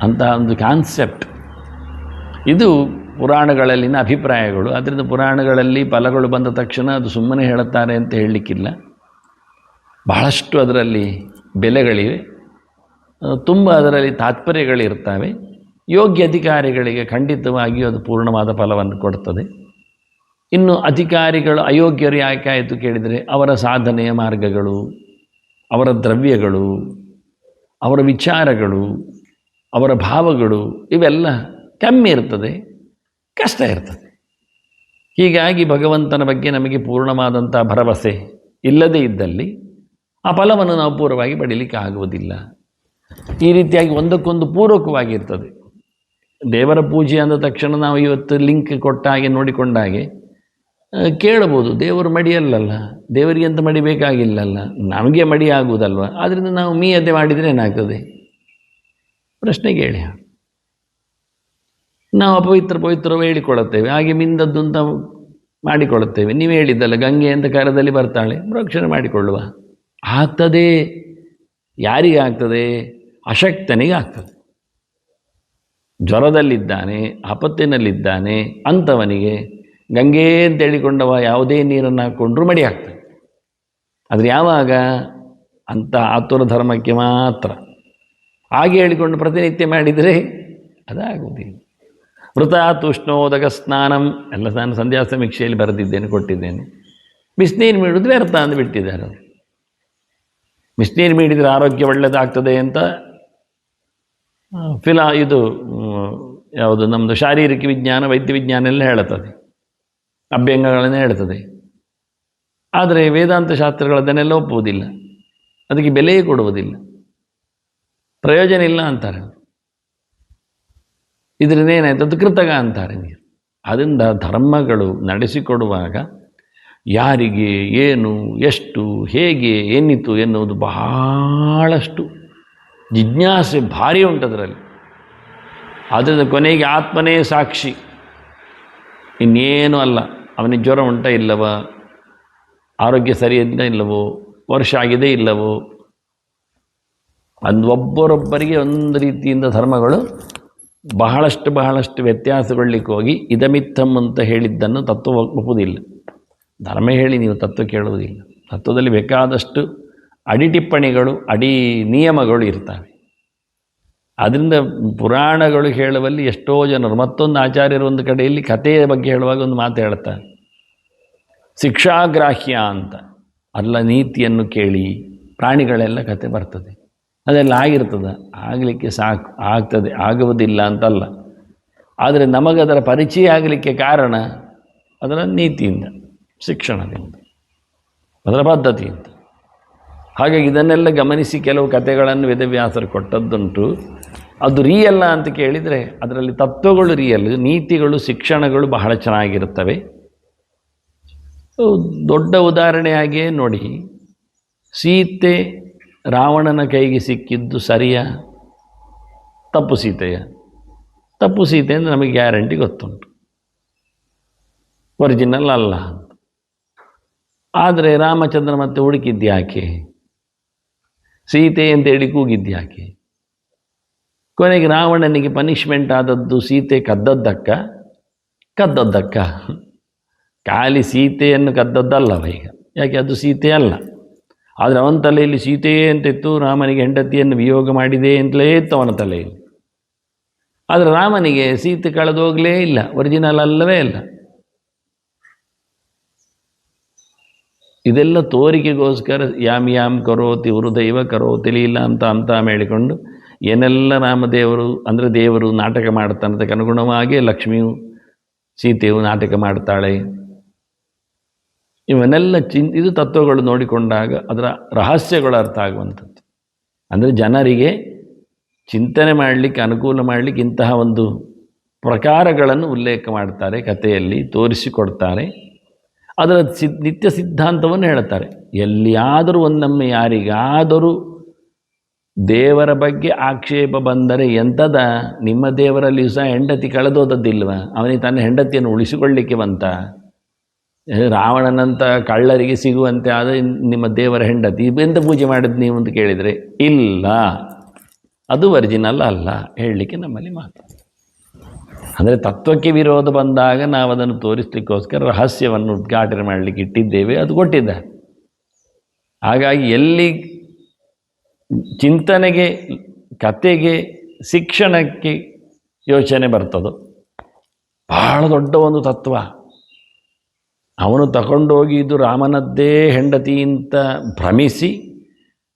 S1: ಅಂತ ಒಂದು ಕಾನ್ಸೆಪ್ಟ್. ಇದು ಪುರಾಣಗಳಲ್ಲಿನ ಅಭಿಪ್ರಾಯಗಳು. ಅದರಿಂದ ಪುರಾಣಗಳಲ್ಲಿ ಫಲಗಳು ಬಂದ ತಕ್ಷಣ ಅದು ಸುಮ್ಮನೆ ಹೇಳುತ್ತಾರೆ ಅಂತ ಹೇಳಲಿಕ್ಕಿಲ್ಲ. ಬಹಳಷ್ಟು ಅದರಲ್ಲಿ ಬೆಲೆಗಳಿವೆ, ತುಂಬ ಅದರಲ್ಲಿ ತಾತ್ಪರ್ಯಗಳಿರ್ತವೆ. ಯೋಗ್ಯ ಅಧಿಕಾರಿಗಳಿಗೆ ಖಂಡಿತವಾಗಿಯೂ ಅದು ಪೂರ್ಣವಾದ ಫಲವನ್ನು ಕೊಡ್ತದೆ. ಇನ್ನು ಅಧಿಕಾರಿಗಳು ಅಯೋಗ್ಯರು ಯಾಕೆ ಆಯಿತು ಕೇಳಿದರೆ, ಅವರ ಸಾಧನೆಯ ಮಾರ್ಗಗಳು, ಅವರ ದ್ರವ್ಯಗಳು, ಅವರ ವಿಚಾರಗಳು, ಅವರ ಭಾವಗಳು ಇವೆಲ್ಲ ಕಮ್ಮಿ ಇರ್ತದೆ, ಕಷ್ಟ ಇರ್ತದೆ. ಹೀಗಾಗಿ ಭಗವಂತನ ಬಗ್ಗೆ ನಮಗೆ ಪೂರ್ಣವಾದಂಥ ಭರವಸೆ ಇಲ್ಲದೇ ಇದ್ದಲ್ಲಿ ಆ ಫಲವನ್ನು ನಾವು ಪೂರ್ವವಾಗಿ ಪಡೀಲಿಕ್ಕೆ ಆಗುವುದಿಲ್ಲ. ಈ ರೀತಿಯಾಗಿ ಒಂದಕ್ಕೊಂದು ಪೂರಕವಾಗಿರ್ತದೆ. ದೇವರ ಪೂಜೆ ಅಂದ ತಕ್ಷಣ ನಾವು ಇವತ್ತು ಲಿಂಕ್ ಕೊಟ್ಟ ಹಾಗೆ ನೋಡಿಕೊಂಡ ಹಾಗೆ ಕೇಳಬಹುದು, ದೇವರು ಮಡಿಯಲ್ಲಲ್ಲ, ದೇವರಿಗೆ ಅಂತ ಮಡಿ ಬೇಕಾಗಿಲ್ಲಲ್ಲ, ನಮಗೆ ಮಡಿ ಆಗುವುದಲ್ವ. ಆದ್ದರಿಂದ ನಾವು ಮೀಯದೆ ಮಾಡಿದರೆ ಏನಾಗ್ತದೆ? ಪ್ರಶ್ನೆ ಕೇಳಿ. ನಾವು ಪವಿತ್ರವೇ ಹೇಳಿಕೊಳ್ಳುತ್ತೇವೆ, ಹಾಗೆ ಮಿಂದದ್ದು ಅಂತ ಮಾಡಿಕೊಳ್ಳುತ್ತೇವೆ. ನೀವು ಹೇಳಿದ್ದಲ್ಲ, ಗಂಗೆ ಅಂತ ಕರದಲ್ಲಿ ಬರ್ತಾಳೆ, ಪ್ರೋಕ್ಷಣೆ ಮಾಡಿಕೊಳ್ಳುವ. ಆಗ್ತದೆ. ಯಾರಿಗೆ ಆಗ್ತದೆ? ಅಶಕ್ತನಿಗೆ ಆಗ್ತದೆ. ಜ್ವರದಲ್ಲಿದ್ದಾನೆ, ಆಪತ್ತಿನಲ್ಲಿದ್ದಾನೆ ಅಂಥವನಿಗೆ ಗಂಗೆ ಅಂತ ಹೇಳಿಕೊಂಡವ ಯಾವುದೇ ನೀರನ್ನು ಹಾಕ್ಕೊಂಡ್ರೂ ಮಡಿ ಆಗ್ತದೆ. ಆದರೆ ಯಾವಾಗ? ಅಂಥ ಆತುರ ಧರ್ಮಕ್ಕೆ ಮಾತ್ರ. ಹಾಗೆ ಹೇಳಿಕೊಂಡು ಪ್ರತಿನಿತ್ಯ ಮಾಡಿದರೆ ಅದಾಗುವುದಿಲ್ಲ. ವೃತ ತೂಷ್ಣೋದಕ ಸ್ನಾನಂ ಎಲ್ಲ ನಾನು ಸಂಧ್ಯಾ ಸಮೀಕ್ಷೆಯಲ್ಲಿ ಬರೆದಿದ್ದೇನೆ, ಕೊಟ್ಟಿದ್ದೇನೆ. ಬಿಸಿನೀರು ಮೀಡಿದ್ರೆ ವ್ಯರ್ಥ ಅಂದು ಬಿಟ್ಟಿದ್ದಾರೆ. ಬಿಸಿನೀರು ಮೀಡಿದರೆ ಆರೋಗ್ಯ ಒಳ್ಳೆಯದಾಗ್ತದೆ ಅಂತ ಇದು ಯಾವುದು ನಮ್ಮದು ಶಾರೀರಿಕ ವಿಜ್ಞಾನ, ವೈದ್ಯ ವಿಜ್ಞಾನ ಎಲ್ಲ ಹೇಳುತ್ತದೆ, ಅಭ್ಯಂಗಗಳನ್ನು ಹೇಳ್ತದೆ. ಆದರೆ ವೇದಾಂತ ಶಾಸ್ತ್ರಗಳದನ್ನೆಲ್ಲ ಒಪ್ಪುವುದಿಲ್ಲ, ಅದಕ್ಕೆ ಬೆಲೆಯೇ ಕೊಡುವುದಿಲ್ಲ, ಪ್ರಯೋಜನ ಇಲ್ಲ ಅಂತಾರೆ. ಇದರಿಂದ ಏನಾಯ್ತು, ಅದು ಕೃತಕ ಅಂತಾರೆ ನೀರು. ಅದರಿಂದ ಧರ್ಮಗಳು ನಡೆಸಿಕೊಡುವಾಗ ಯಾರಿಗೆ ಏನು ಎಷ್ಟು ಹೇಗೆ ಏನಿತು ಎನ್ನುವುದು ಬಹಳಷ್ಟು ಜಿಜ್ಞಾಸೆ ಭಾರಿ ಉಂಟದರಲ್ಲಿ. ಆದ್ದರಿಂದ ಕೊನೆಗೆ ಆತ್ಮನೇ ಸಾಕ್ಷಿ, ಇನ್ನೇನು ಅಲ್ಲ. ಅವನಿಗೆ ಜ್ವರ ಉಂಟ ಇಲ್ಲವ, ಆರೋಗ್ಯ ಸರಿಯಿಲ್ಲ ಇಲ್ಲವೋ, ವರ್ಷ ಆಗಿದೆ ಇಲ್ಲವೋ, ಅದು ಒಬ್ಬರೊಬ್ಬರಿಗೆ ಒಂದು ರೀತಿಯಿಂದ ಧರ್ಮಗಳು ಬಹಳಷ್ಟು ವ್ಯತ್ಯಾಸಗೊಳ್ಳಿಕ್ಕೆ ಹೋಗಿ ಇದಮಿತ್ತಮ್ ಅಂತ ಹೇಳಿದ್ದನ್ನು ತತ್ವ ಒಪ್ಪುವುದಿಲ್ಲ. ಧರ್ಮ ಹೇಳಿ ನೀವು ತತ್ವ ಕೇಳುವುದಿಲ್ಲ. ತತ್ವದಲ್ಲಿ ಬೇಕಾದಷ್ಟು ಅಡಿಟಿಪ್ಪಣಿಗಳು, ಅಡಿ ನಿಯಮಗಳು ಇರ್ತವೆ. ಆದ್ದರಿಂದ ಪುರಾಣಗಳು ಹೇಳುವಲ್ಲಿ ಎಷ್ಟೋ ಜನರು, ಮತ್ತೊಂದು ಆಚಾರ್ಯರು ಒಂದು ಕಡೆಯಲ್ಲಿ ಕಥೆಯ ಬಗ್ಗೆ ಹೇಳುವಾಗ ಒಂದು ಮಾತು ಹೇಳ್ತಾರೆ, ಶಿಕ್ಷಾಗ್ರಾಹ್ಯ ಅಂತ. ಅಲ್ಲ, ನೀತಿಯನ್ನು ಕೇಳಿ ಪ್ರಾಣಿಗಳೆಲ್ಲ ಕತೆ ಬರ್ತದೆ, ಅದೆಲ್ಲ ಆಗಿರ್ತದೆ, ಆಗಲಿಕ್ಕೆ ಆಗ್ತದೆ, ಆಗುವುದಿಲ್ಲ ಅಂತಲ್ಲ. ಆದರೆ ನಮಗದರ ಪರಿಚಯ ಆಗಲಿಕ್ಕೆ ಕಾರಣ ಅದರ ನೀತಿಯಿಂದ, ಶಿಕ್ಷಣದಿಂದ, ಅದರ ಪದ್ಧತಿಯಿಂದ. ಹಾಗಾಗಿ ಇದನ್ನೆಲ್ಲ ಗಮನಿಸಿ ಕೆಲವು ಕಥೆಗಳನ್ನು ವೇದವ್ಯಾಸರು ಕೊಟ್ಟದ್ದುಂಟು. ಅದು ರಿಯಲ್ಲ ಅಂತ ಕೇಳಿದರೆ ಅದರಲ್ಲಿ ತತ್ವಗಳು ರಿಯಲ್, ನೀತಿಗಳು, ಶಿಕ್ಷಣಗಳು ಬಹಳ ಚೆನ್ನಾಗಿರುತ್ತವೆ. ದೊಡ್ಡ ಉದಾಹರಣೆಯಾಗಿಯೇ ನೋಡಿ, ಸೀತೆ ರಾವಣನ ಕೈಗೆ ಸಿಕ್ಕಿದ್ದು ಸರಿಯ ತಪ್ಪು ಸೀತೆಯ? ತಪ್ಪು ಸೀತೆ ಅಂದರೆ ನಮಗೆ ಗ್ಯಾರಂಟಿ ಗೊತ್ತುಂಟು, ಒರಿಜಿನಲ್ ಅಲ್ಲ ಅಂತ. ಆದರೆ ರಾಮಚಂದ್ರ ಮತ್ತೆ ಹುಡುಕಿದ್ಯಾಕೆ? ಸೀತೆ ಅಂತೇಳಿ ಕೂಗಿದ್ಯಾಕೆ? ಕೊನೆಗೆ ರಾವಣನಿಗೆ ಪನಿಷ್ಮೆಂಟ್ ಆದದ್ದು ಸೀತೆ ಕದ್ದದ್ದಕ್ಕ ಖಾಲಿ ಸೀತೆಯನ್ನು ಕದ್ದದ್ದಲ್ಲವ ಈಗ, ಯಾಕೆ ಅದು ಸೀತೆ ಅಲ್ಲ. ಆದರೆ ಅವನ ತಲೆಯಲ್ಲಿ ಸೀತೆಯೇ ಅಂತಿತ್ತು, ರಾಮನಿಗೆ ಹೆಂಡತಿಯನ್ನು ವಿಯೋಗ ಮಾಡಿದೆ ಅಂತಲೇ ಇತ್ತು ಅವನ ತಲೆಯಲ್ಲಿ. ಆದರೆ ರಾಮನಿಗೆ ಸೀತೆ ಕಳೆದೋಗಲೇ ಇಲ್ಲ, ಒರಿಜಿನಲ್ ಅಲ್ಲವೇ ಅಲ್ಲ. ಇದೆಲ್ಲ ತೋರಿಕೆಗೋಸ್ಕರ ಯಾಮ್ ಕರೋತಿ ವೃದೈವ ಕರೋತಿ ಲೀಲ ಅಂತ ಹೇಳಿಕೊಂಡು ಏನೆಲ್ಲ ರಾಮದೇವರು ಅಂದರೆ ದೇವರು ನಾಟಕ ಮಾಡ್ತಾನೆ, ಅದಕ್ಕೆ ಅನುಗುಣವಾಗಿ ಲಕ್ಷ್ಮಿಯು ಸೀತೆಯು ನಾಟಕ ಮಾಡ್ತಾಳೆ. ಇವನ್ನೆಲ್ಲ ಇದು ತತ್ವಗಳು ನೋಡಿಕೊಂಡಾಗ ಅದರ ರಹಸ್ಯಗಳು ಅರ್ಥ ಆಗುವಂಥದ್ದು. ಅಂದರೆ ಜನರಿಗೆ ಚಿಂತನೆ ಮಾಡಲಿಕ್ಕೆ ಅನುಕೂಲ ಮಾಡಲಿಕ್ಕೆ ಇಂತಹ ಒಂದು ಪ್ರಕಾರಗಳನ್ನು ಉಲ್ಲೇಖ ಮಾಡ್ತಾರೆ, ಕಥೆಯಲ್ಲಿ ತೋರಿಸಿಕೊಡ್ತಾರೆ. ಅದರ ನಿತ್ಯ ಸಿದ್ಧಾಂತವನ್ನು ಹೇಳ್ತಾರೆ. ಎಲ್ಲಿಯಾದರೂ ಒಂದೊಮ್ಮೆ ಯಾರಿಗಾದರೂ ದೇವರ ಬಗ್ಗೆ ಆಕ್ಷೇಪ ಬಂದರೆ ಎಂಥದ, ನಿಮ್ಮ ದೇವರಲ್ಲಿ ಸಹ ಹೆಂಡತಿ ಕಳೆದೋದದ್ದಿಲ್ವ? ಅವನಿಗೆ ತನ್ನ ಹೆಂಡತಿಯನ್ನು ಉಳಿಸಿಕೊಳ್ಳಿಕ್ಕೆ ಬಂತ? ರಾವಣನಂಥ ಕಳ್ಳರಿಗೆ ಸಿಗುವಂತೆ ಆದ ನಿಮ್ಮ ದೇವರ ಹೆಂಡತಿ ಎಂತ ಪೂಜೆ ಮಾಡಿದ್ದು ನೀವು ಅಂತ ಕೇಳಿದರೆ ಇಲ್ಲ, ಅದು ಒರಿಜಿನಲ್ ಅಲ್ಲ ಹೇಳಲಿಕ್ಕೆ ನಮ್ಮಲ್ಲಿ ಮಾತು. ಅಂದರೆ ತತ್ವಕ್ಕೆ ವಿರೋಧ ಬಂದಾಗ ನಾವು ಅದನ್ನು ತೋರಿಸಲಿಕ್ಕೋಸ್ಕರ ರಹಸ್ಯವನ್ನು ಉದ್ಘಾಟನೆ ಮಾಡಲಿಕ್ಕೆ ಇಟ್ಟಿದ್ದೇವೆ, ಅದು ಕೊಟ್ಟಿದ್ದಾರೆ. ಹಾಗಾಗಿ ಎಲ್ಲಿ ಚಿಂತನೆಗೆ, ಕತೆಗೆ, ಶಿಕ್ಷಣಕ್ಕೆ ಯೋಚನೆ ಬರ್ತದೋ ಬಹಳ ದೊಡ್ಡ ಒಂದು ತತ್ವ. ಅವನು ತಗೊಂಡೋಗಿ ಇದು ರಾಮನದ್ದೇ ಹೆಂಡತಿ ಅಂತ ಭ್ರಮಿಸಿ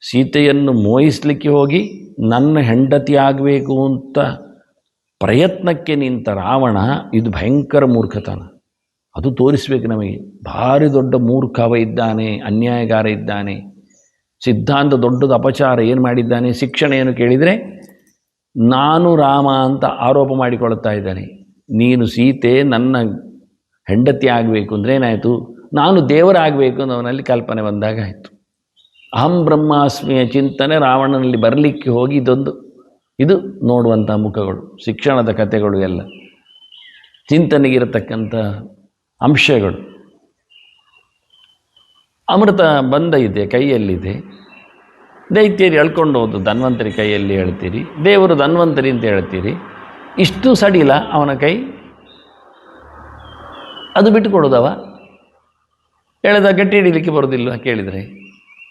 S1: ಸೀತೆಯನ್ನು ಮೋಹಿಸಲಿಕ್ಕೆ ಹೋಗಿ ನನ್ನ ಹೆಂಡತಿ ಆಗಬೇಕು ಅಂತ ಪ್ರಯತ್ನಕ್ಕೆ ನಿಂತ ರಾವಣ, ಇದು ಭಯಂಕರ ಮೂರ್ಖತನ. ಅದು ತೋರಿಸ್ಬೇಕು ನಮಗೆ. ಭಾರಿ ದೊಡ್ಡ ಮೂರ್ಖವ ಇದ್ದಾನೆ, ಅನ್ಯಾಯಗಾರ ಇದ್ದಾನೆ, ಸಿದ್ಧಾಂತ ದೊಡ್ಡದು ಅಪಚಾರ ಏನು ಮಾಡಿದ್ದಾನೆ. ಶಿಕ್ಷಣ ಏನು ಕೇಳಿದರೆ ನಾನು ರಾಮ ಅಂತ ಆರೋಪ ಮಾಡಿಕೊಳ್ತಾ ಇದ್ದಾನೆ. ನೀನು ಸೀತೆ ನನ್ನ ಹೆಂಡತಿ ಆಗಬೇಕು ಅಂದರೆ ಏನಾಯಿತು, ನಾನು ದೇವರಾಗಬೇಕು ಅಂತ ಅವನಲ್ಲಿ ಕಲ್ಪನೆ ಬಂದಾಗ ಆಯಿತು. ಅಹಂ ಬ್ರಹ್ಮಾಸ್ಮಿಯ ಚಿಂತನೆ ರಾವಣನಲ್ಲಿ ಬರಲಿಕ್ಕೆ ಹೋಗಿ ಇದು ನೋಡುವಂಥ ಮುಖಗಳು, ಶಿಕ್ಷಣದ ಕಥೆಗಳು ಎಲ್ಲ ಚಿಂತನೆಗಿರತಕ್ಕಂಥ ಅಂಶಗಳು. ಅಮೃತ ಬಂದ ಇದೆ, ಕೈಯಲ್ಲಿದೆ, ದೈತ್ಯರು ಎಳ್ಕೊಂಡು ಹೋದು ಧನ್ವಂತರಿ ಕೈಯಲ್ಲಿ ಹೇಳ್ತೀರಿ, ದೇವರು ಧನ್ವಂತರಿ ಅಂತ ಹೇಳ್ತೀರಿ. ಇಷ್ಟು ಸಡಿಲ ಅವನ ಕೈ, ಅದು ಬಿಟ್ಟುಕೊಡೋದವ? ಹೇಳಿದ ಗಟ್ಟಿ ಹಿಡಿಲಿಕ್ಕೆ ಬರೋದಿಲ್ಲ ಕೇಳಿದರೆ.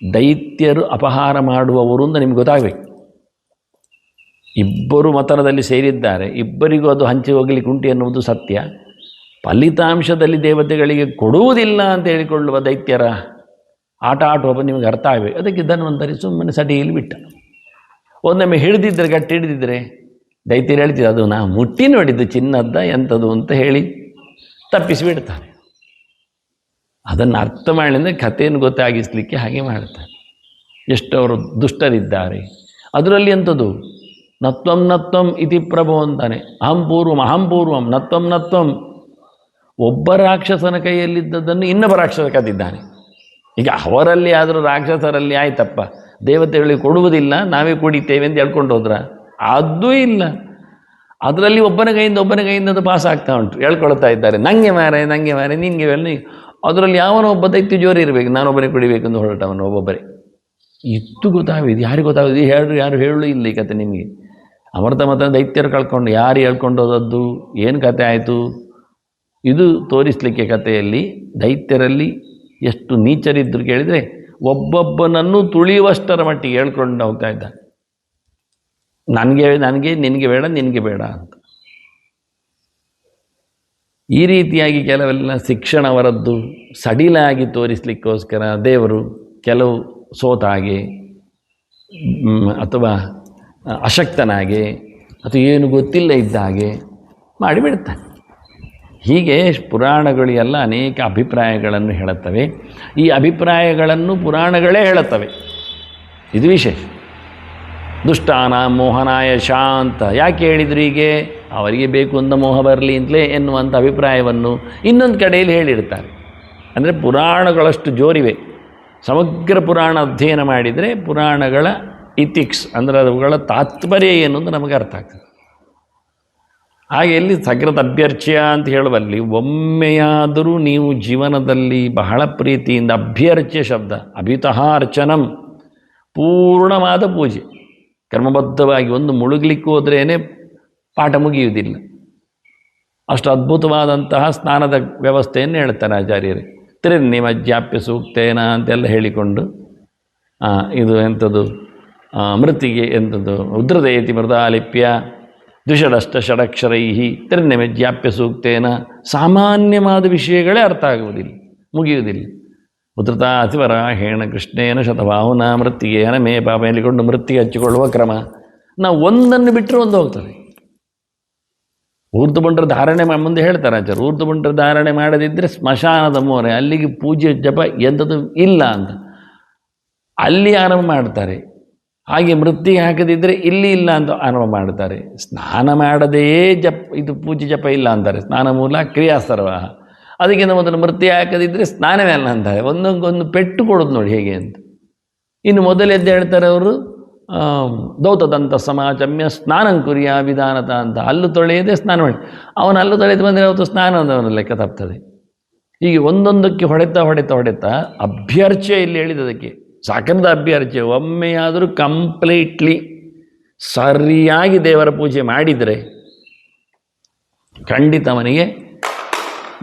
S1: ದೈತ್ಯರು ಅಪಹಾರ ಮಾಡುವವರು ಅಂತ ನಿಮ್ಗೆ ಗೊತ್ತಾಗಬೇಕು. ಇಬ್ಬರು ಮತನದಲ್ಲಿ ಸೇರಿದ್ದಾರೆ, ಇಬ್ಬರಿಗೂ ಅದು ಹಂಚಿ ಹೋಗಲಿಕ್ಕೆ ಉಂಟು ಎನ್ನುವುದು ಸತ್ಯ. ಫಲಿತಾಂಶದಲ್ಲಿ ದೇವತೆಗಳಿಗೆ ಕೊಡುವುದಿಲ್ಲ ಅಂತ ಹೇಳಿಕೊಳ್ಳುವ ದೈತ್ಯರ ಆಟ ಆಡುವ ನಿಮಗೆ ಅರ್ಥ ಆಗಬೇಕು. ಅದಕ್ಕೆ ಧನ್ವಂತರಿ ಸುಮ್ಮನೆ ಸಡಿಯಲ್ಲಿ ಬಿಟ್ಟ. ಒಂದೊಮ್ಮೆ ಹಿಡಿದಿದ್ದರೆ, ಗಟ್ಟಿ ಹಿಡಿದಿದ್ದರೆ ದೈತ್ಯರು ಹೇಳ್ತಿದ್ರು ಅದು ನಾ ಮುಟ್ಟಿ ನೋಡಿದ್ದು ಚಿನ್ನದ್ದ ಎಂಥದ್ದು ಅಂತ ಹೇಳಿ ತಪ್ಪಿಸಿಬಿಡ್ತಾರೆ. ಅದನ್ನು ಅರ್ಥ ಮಾಡಿದರೆ ಕಥೆಯನ್ನು ಗೊತ್ತಾಗಿಸಲಿಕ್ಕೆ ಹಾಗೆ ಮಾಡ್ತಾರೆ. ಎಷ್ಟು ಅವರು ದುಷ್ಟರಿದ್ದಾರೆ. ಅದರಲ್ಲಿ ಎಂಥದ್ದು ನತ್ವಂ ನತ್ವಂ ಇತಿ ಪ್ರಭು ಅಂತಾನೆ. ಅಹಂ ಪೂರ್ವಂ ನತ್ವಂ ನತ್ವಂ. ಒಬ್ಬ ರಾಕ್ಷಸನ ಕೈಯಲ್ಲಿದ್ದದ್ದನ್ನು ಇನ್ನೊಬ್ಬ ರಾಕ್ಷಸ ಕದ್ದಿದ್ದಾನೆ. ಈಗ ಅವರಲ್ಲಿ ಆದರೂ ರಾಕ್ಷಸರಲ್ಲಿ ಆಯ್ತಪ್ಪ ದೇವತೆಗಳಿಗೆ ಕೊಡುವುದಿಲ್ಲ, ನಾವೇ ಕುಡಿತೇವೆ ಅಂತ ಹೇಳ್ಕೊಂಡು ಹೋದ್ರ? ಅದೂ ಇಲ್ಲ. ಅದರಲ್ಲಿ ಒಬ್ಬನ ಕೈಯಿಂದ ಅದು ಪಾಸ್ ಆಗ್ತಾ ಉಂಟು, ಹೇಳ್ಕೊಳ್ತಾ ಇದ್ದಾರೆ ನನಗೆ ಮಾರೆ ನಿನಗೆ ವೆಲ್ಲ. ಅದರಲ್ಲಿ ಯಾವನೋ ಒಬ್ಬ ದೈತ್ಯ ಜೋರು ಇರಬೇಕು, ನಾನೊಬ್ಬನೇ ಕುಡಿಬೇಕು ಅಂತ ಹೊರಟವನು ಒಬ್ಬೊಬ್ಬರೇ. ಇತ್ತು ಗೊತ್ತಾಗಿದೆ, ಯಾರಿಗೆ ಗೊತ್ತಾಗೋದು? ಯಾರು ಹೇಳು ಇಲ್ಲ ಈ ಕತೆ ನಿಮಗೆ. ಅಮೃತ ಮತ ದೈತ್ಯರು ಕಳ್ಕೊಂಡು ಯಾರು ಹೇಳ್ಕೊಂಡು ಹೋದದ್ದು, ಏನು ಕತೆ ಆಯಿತು ಇದು ತೋರಿಸಲಿಕ್ಕೆ ಕಥೆಯಲ್ಲಿ ದೈತ್ಯರಲ್ಲಿ ಎಷ್ಟು ನೀಚರಿದ್ರು ಕೇಳಿದರೆ ಒಬ್ಬೊಬ್ಬನನ್ನು ತುಳಿಯುವಷ್ಟರ ಮಟ್ಟಿಗೆ ಹೇಳ್ಕೊಂಡು ಹೋಗ್ತಾ ಇದ್ದ. ನನಗೆ ನಿನಗೆ ಬೇಡ ಅಂತ. ಈ ರೀತಿಯಾಗಿ ಕೆಲವೆಲ್ಲ ಶಿಕ್ಷಣವರದ್ದು ಸಡಿಲಾಗಿ ತೋರಿಸಲಿಕ್ಕೋಸ್ಕರ ದೇವರು ಕೆಲವು ಸೋತ ಹಾಗೆ ಅಥವಾ ಅಶಕ್ತನಾಗೆ ಅಥವಾ ಏನು ಗೊತ್ತಿಲ್ಲ ಇದ್ದ ಹಾಗೆ ಮಾಡಿಬಿಡ್ತಾನೆ. ಹೀಗೆ ಪುರಾಣಗಳು ಎಲ್ಲ ಅನೇಕ ಅಭಿಪ್ರಾಯಗಳನ್ನು ಹೇಳುತ್ತವೆ. ಈ ಅಭಿಪ್ರಾಯಗಳನ್ನು ಪುರಾಣಗಳೇ ಹೇಳುತ್ತವೆ. ಇದು ವಿಶೇಷ. ದುಷ್ಟಾನ ಮೋಹನಾಯ ಶಾಂತ ಯಾಕೆ ಹೇಳಿದ್ರು? ಹೀಗೆ ಅವರಿಗೆ ಬೇಕು ಅಂತ ಮೋಹ ಬರಲಿ ಅಂತಲೇ ಎನ್ನುವಂಥ ಅಭಿಪ್ರಾಯವನ್ನು ಇನ್ನೊಂದು ಕಡೆಯಲ್ಲಿ ಹೇಳಿರ್ತಾರೆ. ಅಂದರೆ ಪುರಾಣಗಳಷ್ಟು ಜೋರಿವೆ. ಸಮಗ್ರ ಪುರಾಣ ಅಧ್ಯಯನ ಮಾಡಿದರೆ ಪುರಾಣಗಳ ಇಥಿಕ್ಸ್ ಅಂದರೆ ಅವುಗಳ ತಾತ್ಪರ್ಯ ಏನು ಅಂತ ನಮಗೆ ಅರ್ಥ ಆಗ್ತದೆ. ಹಾಗೆ ಇಲ್ಲಿ ಸಕೃತ್ ಅಭ್ಯರ್ಚ್ಯ ಅಂತ ಹೇಳುವಲ್ಲಿ ಒಮ್ಮೆಯಾದರೂ ನೀವು ಜೀವನದಲ್ಲಿ ಬಹಳ ಪ್ರೀತಿಯಿಂದ ಅಭ್ಯರ್ಚ್ಯ ಶಬ್ದ ಅಭಿತಃ ಅರ್ಚನಂ, ಪೂರ್ಣವಾದ ಪೂಜೆ ಕ್ರಮಬದ್ಧವಾಗಿ ಒಂದು ಮುಳುಗಲಿಕ್ಕೆ ಹೋದ್ರೇ ಪಾಠ ಮುಗಿಯುವುದಿಲ್ಲ. ಅಷ್ಟು ಅದ್ಭುತವಾದಂತಹ ಸ್ನಾನದ ವ್ಯವಸ್ಥೆಯನ್ನು ಹೇಳ್ತಾರೆ ಆಚಾರ್ಯರು. ತ್ರಿನಿಮಜ್ಜಾಪ್ಯ ಸೂಕ್ತೇನ ಅಂತೆಲ್ಲ ಹೇಳಿಕೊಂಡು ಇದು ಎಂಥದ್ದು ಮೃತಿಗೆ ಎಂಥದ್ದು ಉದ್ರದೇತಿ ಮೃದಾಲಿಪ್ಯ ದ್ವಿಷಡಷ್ಟ ಷಡಕ್ಷರೈಹಿ ತ್ರಿನಿಮಜ್ಜಾಪ್ಯ ಸೂಕ್ತೇನ. ಸಾಮಾನ್ಯವಾದ ವಿಷಯಗಳೇ ಅರ್ಥ ಆಗುವುದಿಲ್ಲ, ಮುಗಿಯುವುದಿಲ್ಲ. ಉದ್ರತ ಅತಿವರ ಹೇಣ ಕೃಷ್ಣೇನ ಶತಬಾಹುನ ಮೃತ್ತಿಗೆ ಹನಮೇ ಪಾಪ ಹೇಳಿಕೊಂಡು ಮೃತ್ತಿಗೆ ಹಚ್ಚಿಕೊಳ್ಳುವ ಕ್ರಮ. ನಾವು ಒಂದನ್ನು ಬಿಟ್ಟರೆ ಒಂದು ಹೋಗ್ತದೆ. ಊರ್ಧ್ವಪುಂಡ್ರ ಧಾರಣೆ ಮುಂದೆ ಹೇಳ್ತಾರೆ ಆಚಾರ್ಯ, ಊರ್ಧ್ವಪುಂಡ್ರ ಧಾರಣೆ ಮಾಡದಿದ್ದರೆ ಸ್ಮಶಾನದ ಮೋರೆ, ಅಲ್ಲಿಗೆ ಪೂಜೆ ಜಪ ಎಂಥದ್ದು ಇಲ್ಲ ಅಂತ ಅಲ್ಲಿ ಆರಂಭ ಮಾಡ್ತಾರೆ. ಹಾಗೆ ಮೃತ್ತಿಗೆ ಹಾಕದಿದ್ದರೆ ಇಲ್ಲಿ ಇಲ್ಲ ಅಂತ ಆರಂಭ ಮಾಡ್ತಾರೆ. ಸ್ನಾನ ಮಾಡದೇ ಇದು ಪೂಜೆ ಜಪ ಇಲ್ಲ ಅಂತಾರೆ. ಸ್ನಾನ ಮೂಲ ಕ್ರಿಯಾಸರ್ವ. ಅದಕ್ಕಿಂತ ಮೊದಲು ಮೃತ್ಯು ಹಾಕದಿದ್ದರೆ ಸ್ನಾನವೇ ಅಲ್ಲ ಅಂತಾರೆ. ಒಂದೊಂದು ಪೆಟ್ಟು ಕೊಡೋದು ನೋಡಿ ಹೇಗೆ ಅಂತ. ಇನ್ನು ಮೊದಲೆದ್ದು ಹೇಳ್ತಾರೆ ಅವರು ದೌತದಂತ ಸಮಾಚಮ್ಯ ಸ್ನಾನಂ ಕುರಿಯ ವಿಧಾನತ ಅಂತ. ಹಲ್ಲು ತೊಳೆಯದೆ ಸ್ನಾನ ಮಾಡಿ, ಅವನು ಹಲ್ಲು ತೊಳೆದು ಬಂದರೆ ಅವತ್ತು ಸ್ನಾನದವನ ಲೆಕ್ಕ ತಪ್ತದೆ. ಹೀಗೆ ಒಂದೊಂದಕ್ಕೆ ಹೊಡೆತ ಅಭ್ಯರ್ಚ್ಯ ಇಲ್ಲಿ ಹೇಳಿದದಕ್ಕೆ ಸಾಕಂದ ಅಭ್ಯರ್ಚ್ಯ. ಒಮ್ಮೆಯಾದರೂ ಕಂಪ್ಲೀಟ್ಲಿ ಸರಿಯಾಗಿ ದೇವರ ಪೂಜೆ ಮಾಡಿದರೆ ಖಂಡಿತ ಅವನಿಗೆ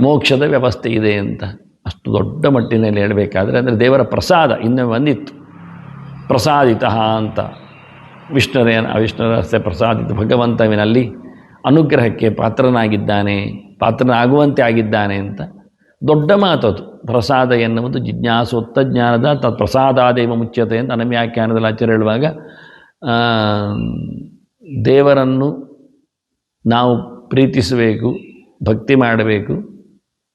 S1: ಮೋಕ್ಷದ ವ್ಯವಸ್ಥೆ ಇದೆ ಅಂತ. ಅಷ್ಟು ದೊಡ್ಡ ಮಟ್ಟಿನಲ್ಲಿ ಹೇಳಬೇಕಾದ್ರೆ ಅಂದರೆ ದೇವರ ಪ್ರಸಾದ ಇನ್ನೊಮ್ಮೆ ಬಂದಿತ್ತು. ಪ್ರಸಾದಿತ ಅಂತ ವಿಷ್ಣುರಸ್ಯ ಪ್ರಸಾದಿತ, ಭಗವಂತವಿನಲ್ಲಿ ಅನುಗ್ರಹಕ್ಕೆ ಪಾತ್ರನಾಗುವಂತೆ ಆಗಿದ್ದಾನೆ ಅಂತ ದೊಡ್ಡ ಮಾತದು. ಪ್ರಸಾದ ಎನ್ನುವುದು ಜಿಜ್ಞಾಸೋತ್ತ ಜ್ಞಾನದ ಪ್ರಸಾದಾದೇವ ಮುಚ್ಯತೆ ಅಂತ ಅನವ್ಯಾಖ್ಯಾನದಲ್ಲಿ ಆಚಾರ್ಯ ಹೇಳುವಾಗ ದೇವರನ್ನು ನಾವು ಪ್ರೀತಿಸಬೇಕು, ಭಕ್ತಿ ಮಾಡಬೇಕು.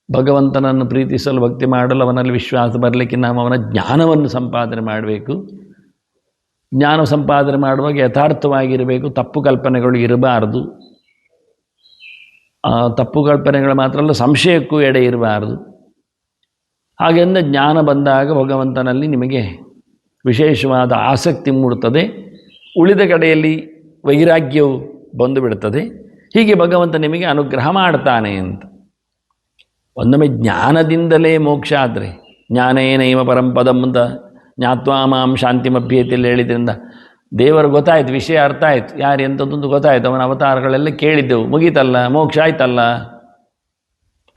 S1: ಭಗವಂತನನ್ನು ಪ್ರೀತಿಸಲು ಭಕ್ತಿ ಮಾಡಲು ಅವನಲ್ಲಿ ವಿಶ್ವಾಸ ಬರಲಿಕ್ಕೆ ನಾವು ಅವನ ಜ್ಞಾನವನ್ನು ಸಂಪಾದನೆ ಮಾಡಬೇಕು. ಜ್ಞಾನ ಸಂಪಾದನೆ ಮಾಡುವಾಗ ಯಥಾರ್ಥವಾಗಿರಬೇಕು, ತಪ್ಪು ಕಲ್ಪನೆಗಳು ಇರಬಾರ್ದು. ತಪ್ಪು ಕಲ್ಪನೆಗಳು ಮಾತ್ರ ಅಲ್ಲ, ಸಂಶಯಕ್ಕೂ ಎಡೆ ಇರಬಾರ್ದು. ಹಾಗೆಂದ ಜ್ಞಾನ ಬಂದಾಗ ಭಗವಂತನಲ್ಲಿ ನಿಮಗೆ ವಿಶೇಷವಾದ ಆಸಕ್ತಿ ಮೂಡುತ್ತದೆ. ಉಳಿದ ಕಡೆಯಲ್ಲಿ ವೈರಾಗ್ಯವು ಬಂದು ಬಿಡುತ್ತದೆ. ಹೀಗೆ ಭಗವಂತ ನಿಮಗೆ ಅನುಗ್ರಹ ಮಾಡ್ತಾನೆ ಅಂತ. ಒಂದೊಮ್ಮೆ ಜ್ಞಾನದಿಂದಲೇ ಮೋಕ್ಷ ಆದರೆ ಜ್ಞಾನೇನೈವ ಪರಂಪದಂ ಅಂತ ಜ್ಞಾತ್ವಾ ಮಾಂ ಶಾಂತಿಮಭ್ಯತೆಯಲ್ಲಿ ಹೇಳಿದ್ರಿಂದ ದೇವರು ಗೊತ್ತಾಯಿತು, ವಿಷಯ ಅರ್ಥ ಆಯಿತು, ಯಾರು ಎಂಥದ್ದೊಂದು ಗೊತ್ತಾಯಿತು. ಅವನ ಅವತಾರಗಳೆಲ್ಲ ಕೇಳಿದ್ದೆವು, ಮುಗೀತಲ್ಲ, ಮೋಕ್ಷ ಆಯ್ತಲ್ಲ.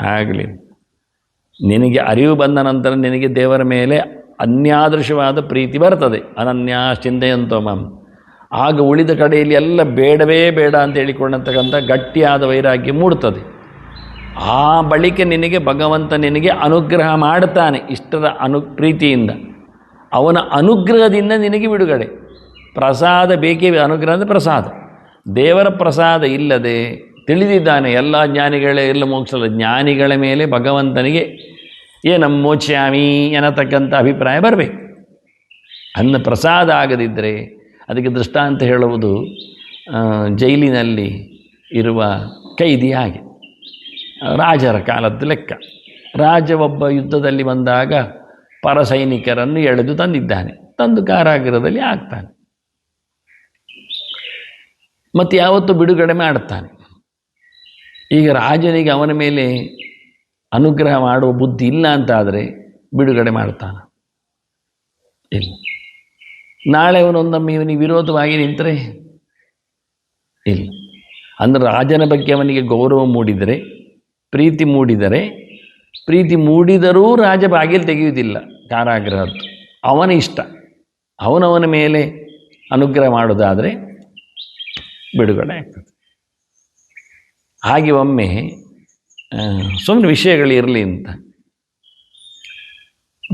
S1: ಆಗಲಿ, ನಿನಗೆ ಅರಿವು ಬಂದ ನಂತರ ನಿನಗೆ ದೇವರ ಮೇಲೆ ಅನ್ಯಾದೃಶವಾದ ಪ್ರೀತಿ ಬರ್ತದೆ. ಅನನ್ಯಾ ಚಿಂತೆಯಂತೋ ಮಾಂ. ಆಗ ಉಳಿದ ಕಡೆಯಲ್ಲಿ ಎಲ್ಲ ಬೇಡವೇ ಬೇಡ ಅಂತ ಹೇಳಿಕೊಂಡಂತಕ್ಕಂಥ ಗಟ್ಟಿಯಾದ ವೈರಾಗ್ಯ ಮೂಡ್ತದೆ. ಆ ಬಳಿಕ ನಿನಗೆ ಭಗವಂತ ನಿನಗೆ ಅನುಗ್ರಹ ಮಾಡ್ತಾನೆ ಇಷ್ಟರ ಪ್ರೀತಿಯಿಂದ. ಅವನ ಅನುಗ್ರಹದಿಂದ ನಿನಗೆ ಬಿಡುಗಡೆ. ಪ್ರಸಾದ ಬೇಕೇ, ಅನುಗ್ರಹ ಅಂದರೆ ಪ್ರಸಾದ. ದೇವರ ಪ್ರಸಾದ ಇಲ್ಲದೆ ತಿಳಿದಿದ್ದಾನೆ ಎಲ್ಲ ಜ್ಞಾನಿಗಳೇ ಎಲ್ಲ ಮೋಕ್ಷದ ಜ್ಞಾನಿಗಳ ಮೇಲೆ ಭಗವಂತನಿಗೆ ಏನಮ್ಮೋಚ್ಯಾಮಿ ಎನ್ನತಕ್ಕಂಥ ಅಭಿಪ್ರಾಯ ಬರಬೇಕು. ಅನ್ನ ಪ್ರಸಾದ ಆಗದಿದ್ದರೆ, ಅದಕ್ಕೆ ದೃಷ್ಟಾಂತ ಹೇಳುವುದು ಜೈಲಿನಲ್ಲಿ ಇರುವ ಕೈದಿ ಹಾಗೆ. ರಾಜರ ಕಾಲದ ಲೆಕ್ಕ. ರಾಜ ಒಬ್ಬ ಯುದ್ಧದಲ್ಲಿ ಬಂದಾಗ ಪರಸೈನಿಕರನ್ನು ಎಳೆದು ತಂದಿದ್ದಾನೆ, ತಂದು ಕಾರಾಗೃಹದಲ್ಲಿ ಹಾಕ್ತಾನೆ, ಮತ್ತು ಯಾವತ್ತೂ ಬಿಡುಗಡೆ ಮಾಡುತ್ತಾನೆ. ಈಗ ರಾಜನಿಗೆ ಅವನ ಮೇಲೆ ಅನುಗ್ರಹ ಮಾಡುವ ಬುದ್ಧಿ ಇಲ್ಲ ಅಂತಾದರೆ ಬಿಡುಗಡೆ ಮಾಡ್ತಾನೆ ಇಲ್ಲ. ನಾಳೆ ಅವನೊಂದೊಮ್ಮೆ ಇವನಿಗೆ ವಿರೋಧವಾಗಿ ನಿಂತರೆ ಇಲ್ಲ. ಅಂದರೆ ರಾಜನ ಬಗ್ಗೆ ಅವನಿಗೆ ಗೌರವ ಮೂಡಿದರೆ, ಪ್ರೀತಿ ಮೂಡಿದರೆ, ಪ್ರೀತಿ ಮೂಡಿದರೂ ರಾಜ ಬಾಗಿಲು ತೆಗೆಯುವುದಿಲ್ಲ ಕಾರಾಗೃಹದ್ದು, ಅವನ ಇಷ್ಟ. ಅವನವನ ಮೇಲೆ ಅನುಗ್ರಹ ಮಾಡೋದಾದರೆ ಬಿಡುಗಡೆ ಆಗ್ತದೆ. ಹಾಗೆ ಒಮ್ಮೆ ಸುಮ್ಮನೆ ವಿಷಯಗಳಿರಲಿ ಅಂತ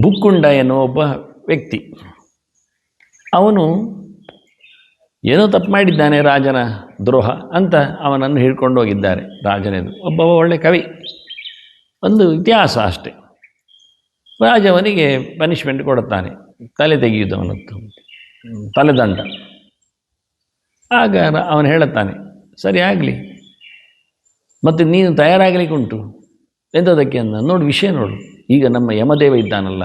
S1: ಬುಕ್ಕುಂಡ ಎನ್ನುವ ಒಬ್ಬ ವ್ಯಕ್ತಿ, ಅವನು ಏನೋ ತಪ್ಪು ಮಾಡಿದ್ದಾನೆ, ರಾಜನ ದ್ರೋಹ ಅಂತ ಅವನನ್ನು ಹಿಡ್ಕೊಂಡು ಹೋಗಿದ್ದಾರೆ ರಾಜನೇದು. ಒಬ್ಬ ಒಳ್ಳೆ ಕವಿ, ಒಂದು ಇತಿಹಾಸ ಅಷ್ಟೆ. ರಾಜವನಿಗೆ ಪನಿಷ್ಮೆಂಟ್ ಕೊಡುತ್ತಾನೆ, ತಲೆ ತೆಗೆಯುವುದು ಅವನದ್ದು, ತಲೆದಂಡ. ಆಗ ಅವನು ಹೇಳುತ್ತಾನೆ, ಸರಿ ಆಗಲಿ, ಮತ್ತು ನೀನು ತಯಾರಾಗಲಿಕ್ಕೆ ಉಂಟು ಎಂಥದಕ್ಕೆ ಅಂದ. ನೋಡು ವಿಷಯ ನೋಡು, ಈಗ ನಮ್ಮ ಯಮದೇವ ಇದ್ದಾನಲ್ಲ,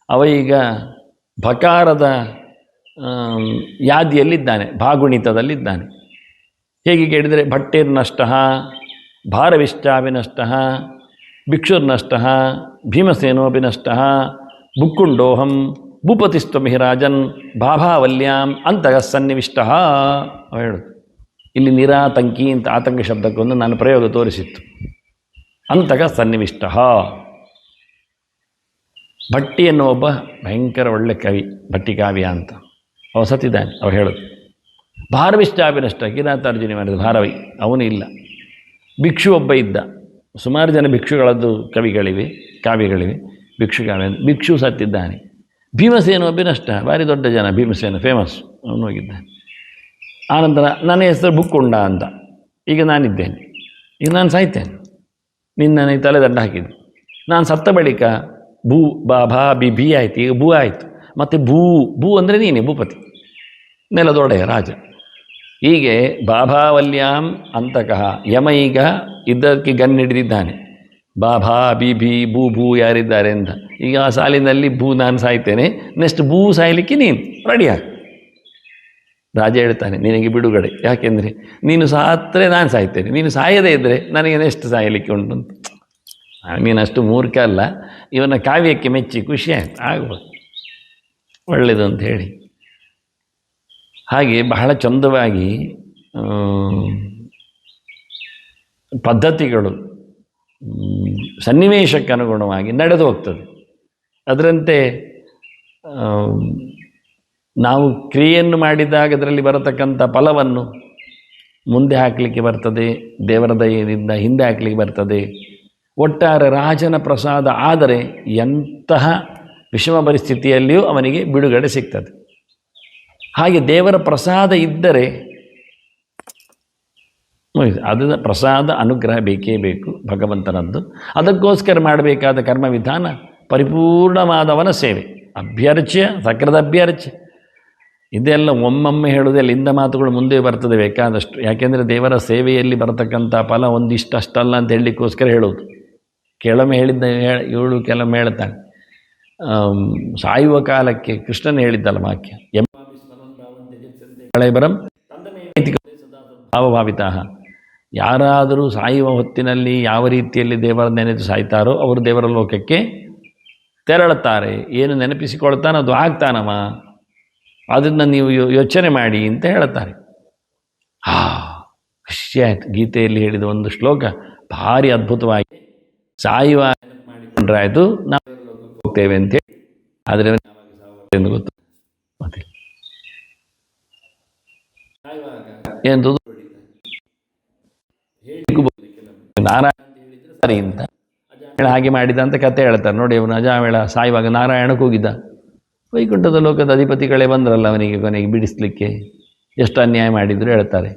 S1: ಅವ ಈಗ ಭಕಾರದ ಯಾದಿಯಲ್ಲಿದ್ದಾನೆ, ಭಾಗುಣಿತದಲ್ಲಿದ್ದಾನೆ. ಹೇಗೆ ಕೇಳಿದರೆ ಭಟ್ಟೇರ್ನಷ್ಟ, ಭಾರವಿಷ್ಟಾಭಿನಷ್ಟ, ಭಿಕ್ಷುರ್ನಷ್ಟ, ಭೀಮಸೇನೋಭಿನಷ್ಟ, ಬುಕ್ಕುಂಡೋಹಂ ಭೂಪತಿಸ್ತ್ವಮಿಹಿ ರಾಜನ್ ಭಾಭಾವಲ್ಯಾಂ ಅಂತಃ ಸನ್ನಿವಿಷ್ಟ ಹೇಳುದು. ಇಲ್ಲಿ ನಿರಾತಂಕಿ ಅಂತ ಆತಂಕ ಶಬ್ದಕ್ಕೊಂದು ನಾನು ಪ್ರಯೋಗ ತೋರಿಸಿತ್ತು. ಅಂತಃ ಸನ್ನಿವಿಷ್ಟ. ಭಟ್ಟಿ ಎನ್ನುವ ಒಬ್ಬ ಭಯಂಕರ ಒಳ್ಳೆ ಕವಿ, ಭಟ್ಟಿಕಾವ್ಯ ಅಂತ ಅವ ಸತ್ತಿದ್ದಾನೆ. ಅವ್ರು ಹೇಳೋದು ಭಾರವಿಷ್ಟಾಭಿನಷ್ಟ, ಕಿರಾತಾರ್ಜುನಿ ಮಾಡಿದ ಭಾರವಿ ಅವನು ಇಲ್ಲ. ಭಿಕ್ಷು ಒಬ್ಬ ಇದ್ದ, ಸುಮಾರು ಜನ ಭಿಕ್ಷುಗಳದ್ದು ಕವಿಗಳಿವೆ, ಕಾವ್ಯಗಳಿವೆ. ಭಿಕ್ಷು ಸತ್ತಿದ್ದಾನೆ. ಭೀಮಸೇನ ಅಭಿನಷ್ಟ, ಭಾರಿ ದೊಡ್ಡ ಜನ, ಭೀಮಸೇನ ಫೇಮಸ್, ಅವನು ಹೋಗಿದ್ದಾನೆ. ಆನಂತರ ನನ್ನ ಹೆಸರು ಬುಕ್ಕುಂಡ ಅಂತ. ಈಗ ನಾನಿದ್ದೇನೆ, ಈಗ ನಾನು ಸಾಯ್ತೇನೆ, ನೀನು ನನಗೆ ತಲೆದಂಡ ಹಾಕಿದ್ದು. ನಾನು ಸತ್ತ ಬಳಿಕ ಭೂ ಬಾ ಭಾ ಬಿ ಬಿ ಆಯಿತು, ಈಗ ಭೂ ಆಯಿತು, ಮತ್ತು ಭೂ ಅಂದರೆ ನೀನೇ ಭೂಪತಿ, ನೆಲದೊಡೆಯ ರಾಜ. ಹೀಗೆ ಬಾಭಾವಲ್ಯಾಂ ಅಂತಕಃ. ಯಮ ಈಗ ಇದ್ದಕ್ಕೆ ಗನ್ ಹಿಡಿದಿದ್ದಾನೆ, ಬಾಭಾ ಬಿ ಭೀ ಭೂ ಭೂ ಯಾರಿದ್ದಾರೆ ಅಂತ. ಈಗ ಆ ಸಾಲಿನಲ್ಲಿ ಭೂ ನಾನು ಸಾಯ್ತೇನೆ, ನೆಕ್ಸ್ಟ್ ಭೂ ಸಾಯಲಿಕ್ಕೆ ನೀನು ರೆಡಿಯಾಗ. ರಾಜ ಹೇಳ್ತಾನೆ, ನಿನಗೆ ಬಿಡುಗಡೆ, ಯಾಕೆಂದರೆ ನೀನು ಸಾತ್ರೆ ನಾನು ಸಾಯ್ತೇನೆ, ನೀನು ಸಾಯದೇ ಇದ್ದರೆ ನನಗೆ ನೆಕ್ಸ್ಟ್ ಸಾಯಲಿಕ್ಕೆ ಉಂಟು ಅಂತ. ನೀನಷ್ಟು ಮೂರ್ಖ ಅಲ್ಲ. ಇವನ ಕಾವ್ಯಕ್ಕೆ ಮೆಚ್ಚಿ ಖುಷಿ ಆಯ್ತು, ಆಗ್ಬೋದು, ಒಳ್ಳೆಯದು ಅಂತ ಹೇಳಿ. ಹಾಗೆ ಬಹಳ ಚಂದವಾಗಿ ಪದ್ಧತಿಗಳು ಸನ್ನಿವೇಶಕ್ಕೆ ಅನುಗುಣವಾಗಿ ನಡೆದು ಹೋಗ್ತದೆ. ಅದರಂತೆ ನಾವು ಕ್ರಿಯೆಯನ್ನು ಮಾಡಿದಾಗ ಅದರಲ್ಲಿ ಬರತಕ್ಕಂಥ ಫಲವನ್ನು ಮುಂದೆ ಹಾಕಲಿಕ್ಕೆ ಬರ್ತದೆ, ದೇವರ ದಯೆಯಿಂದ ಹಿಂದೆ ಹಾಕಲಿಕ್ಕೆ ಬರ್ತದೆ. ಒಟ್ಟಾರೆ ರಾಜನ ಪ್ರಸಾದ ಆದರೆ ಎಂತಹ ವಿಷಮ ಪರಿಸ್ಥಿತಿಯಲ್ಲಿಯೂ ಅವನಿಗೆ ಬಿಡುಗಡೆ ಸಿಗ್ತದೆ. ಹಾಗೆ ದೇವರ ಪ್ರಸಾದ ಇದ್ದರೆ ಅದರ ಪ್ರಸಾದ ಅನುಗ್ರಹ ಬೇಕೇ ಬೇಕು ಭಗವಂತನದ್ದು. ಅದಕ್ಕೋಸ್ಕರ ಮಾಡಬೇಕಾದ ಕರ್ಮ ವಿಧಾನ ಪರಿಪೂರ್ಣವಾದವನ ಸೇವೆ. ಅಭ್ಯರ್ಚ್ಯ ಸಕೃದ ಅಭ್ಯರ್ಚ್ಯ, ಇದೆಲ್ಲ ಒಮ್ಮೊಮ್ಮೆ ಹೇಳುವುದಿಲ್ಲ, ಇಂಥ ಮಾತುಗಳು ಮುಂದೆ ಬರ್ತದೆ ಬೇಕಾದಷ್ಟು. ಯಾಕೆಂದರೆ ದೇವರ ಸೇವೆಯಲ್ಲಿ ಬರತಕ್ಕಂಥ ಫಲ ಒಂದಿಷ್ಟು ಅಷ್ಟಲ್ಲ ಅಂತ ಹೇಳಲಿಕ್ಕೋಸ್ಕರ ಹೇಳೋದು. ಕೆಲವೊಮ್ಮೆ ಹೇಳಿದ್ದ ಕೆಲವೊಮ್ಮೆ ಹೇಳ್ತಾನೆ. ಸಾಯುವ ಕಾಲಕ್ಕೆ ಕೃಷ್ಣನ ಹೇಳಿದ್ದಲ್ಲ ವಾಕ್ಯ, ಬರಂ ಭಾವಭಾವಿತ. ಯಾರಾದರೂ ಸಾಯುವ ಹೊತ್ತಿನಲ್ಲಿ ಯಾವ ರೀತಿಯಲ್ಲಿ ದೇವರ ನೆನೆದು ಸಾಯ್ತಾರೋ ಅವರು ದೇವರ ಲೋಕಕ್ಕೆ ತೆರಳುತ್ತಾರೆ. ಏನು ನೆನಪಿಸಿಕೊಳ್ತಾನೋ ಅದು ಆಗ್ತಾನವ, ಅದನ್ನು ನೀವು ಯೋಚನೆ ಮಾಡಿ ಅಂತ ಹೇಳುತ್ತಾರೆ. ಖುಷಿ ಆಯ್ತು. ಗೀತೆಯಲ್ಲಿ ಹೇಳಿದ ಒಂದು ಶ್ಲೋಕ ಭಾರಿ ಅದ್ಭುತವಾಗಿ, ಸಾಯುವ ಮಾಡಿಕೊಂಡ್ರೆ ಆಯಿತು, ನಾವು ಹೋಗ್ತೇವೆ ಅಂತೇಳಿ. ಆದರೆ ಗೊತ್ತು ಮತ್ತೆ ಎಂಥದ್ದು ನಾರಾಯಣ ಸರಿ ಅಂತ ಹಾಗೆ ಮಾಡಿದ ಅಂತ ಕತೆ ಹೇಳ್ತಾರೆ ನೋಡಿ. ಅವನು ಅಜಾಮೇಳ ಸಾಯುವಾಗ ನಾರಾಯಣಕ್ಕೆ ಹೋಗಿದ್ದ. ವೈಕುಂಠದ ಲೋಕದ ಅಧಿಪತಿಗಳೇ ಬಂದ್ರಲ್ಲ ಅವನಿಗೆ ಕೊನೆಗೆ ಬಿಡಿಸ್ಲಿಕ್ಕೆ. ಎಷ್ಟು ಅನ್ಯಾಯ ಮಾಡಿದ್ರು ಹೇಳ್ತಾರೆ.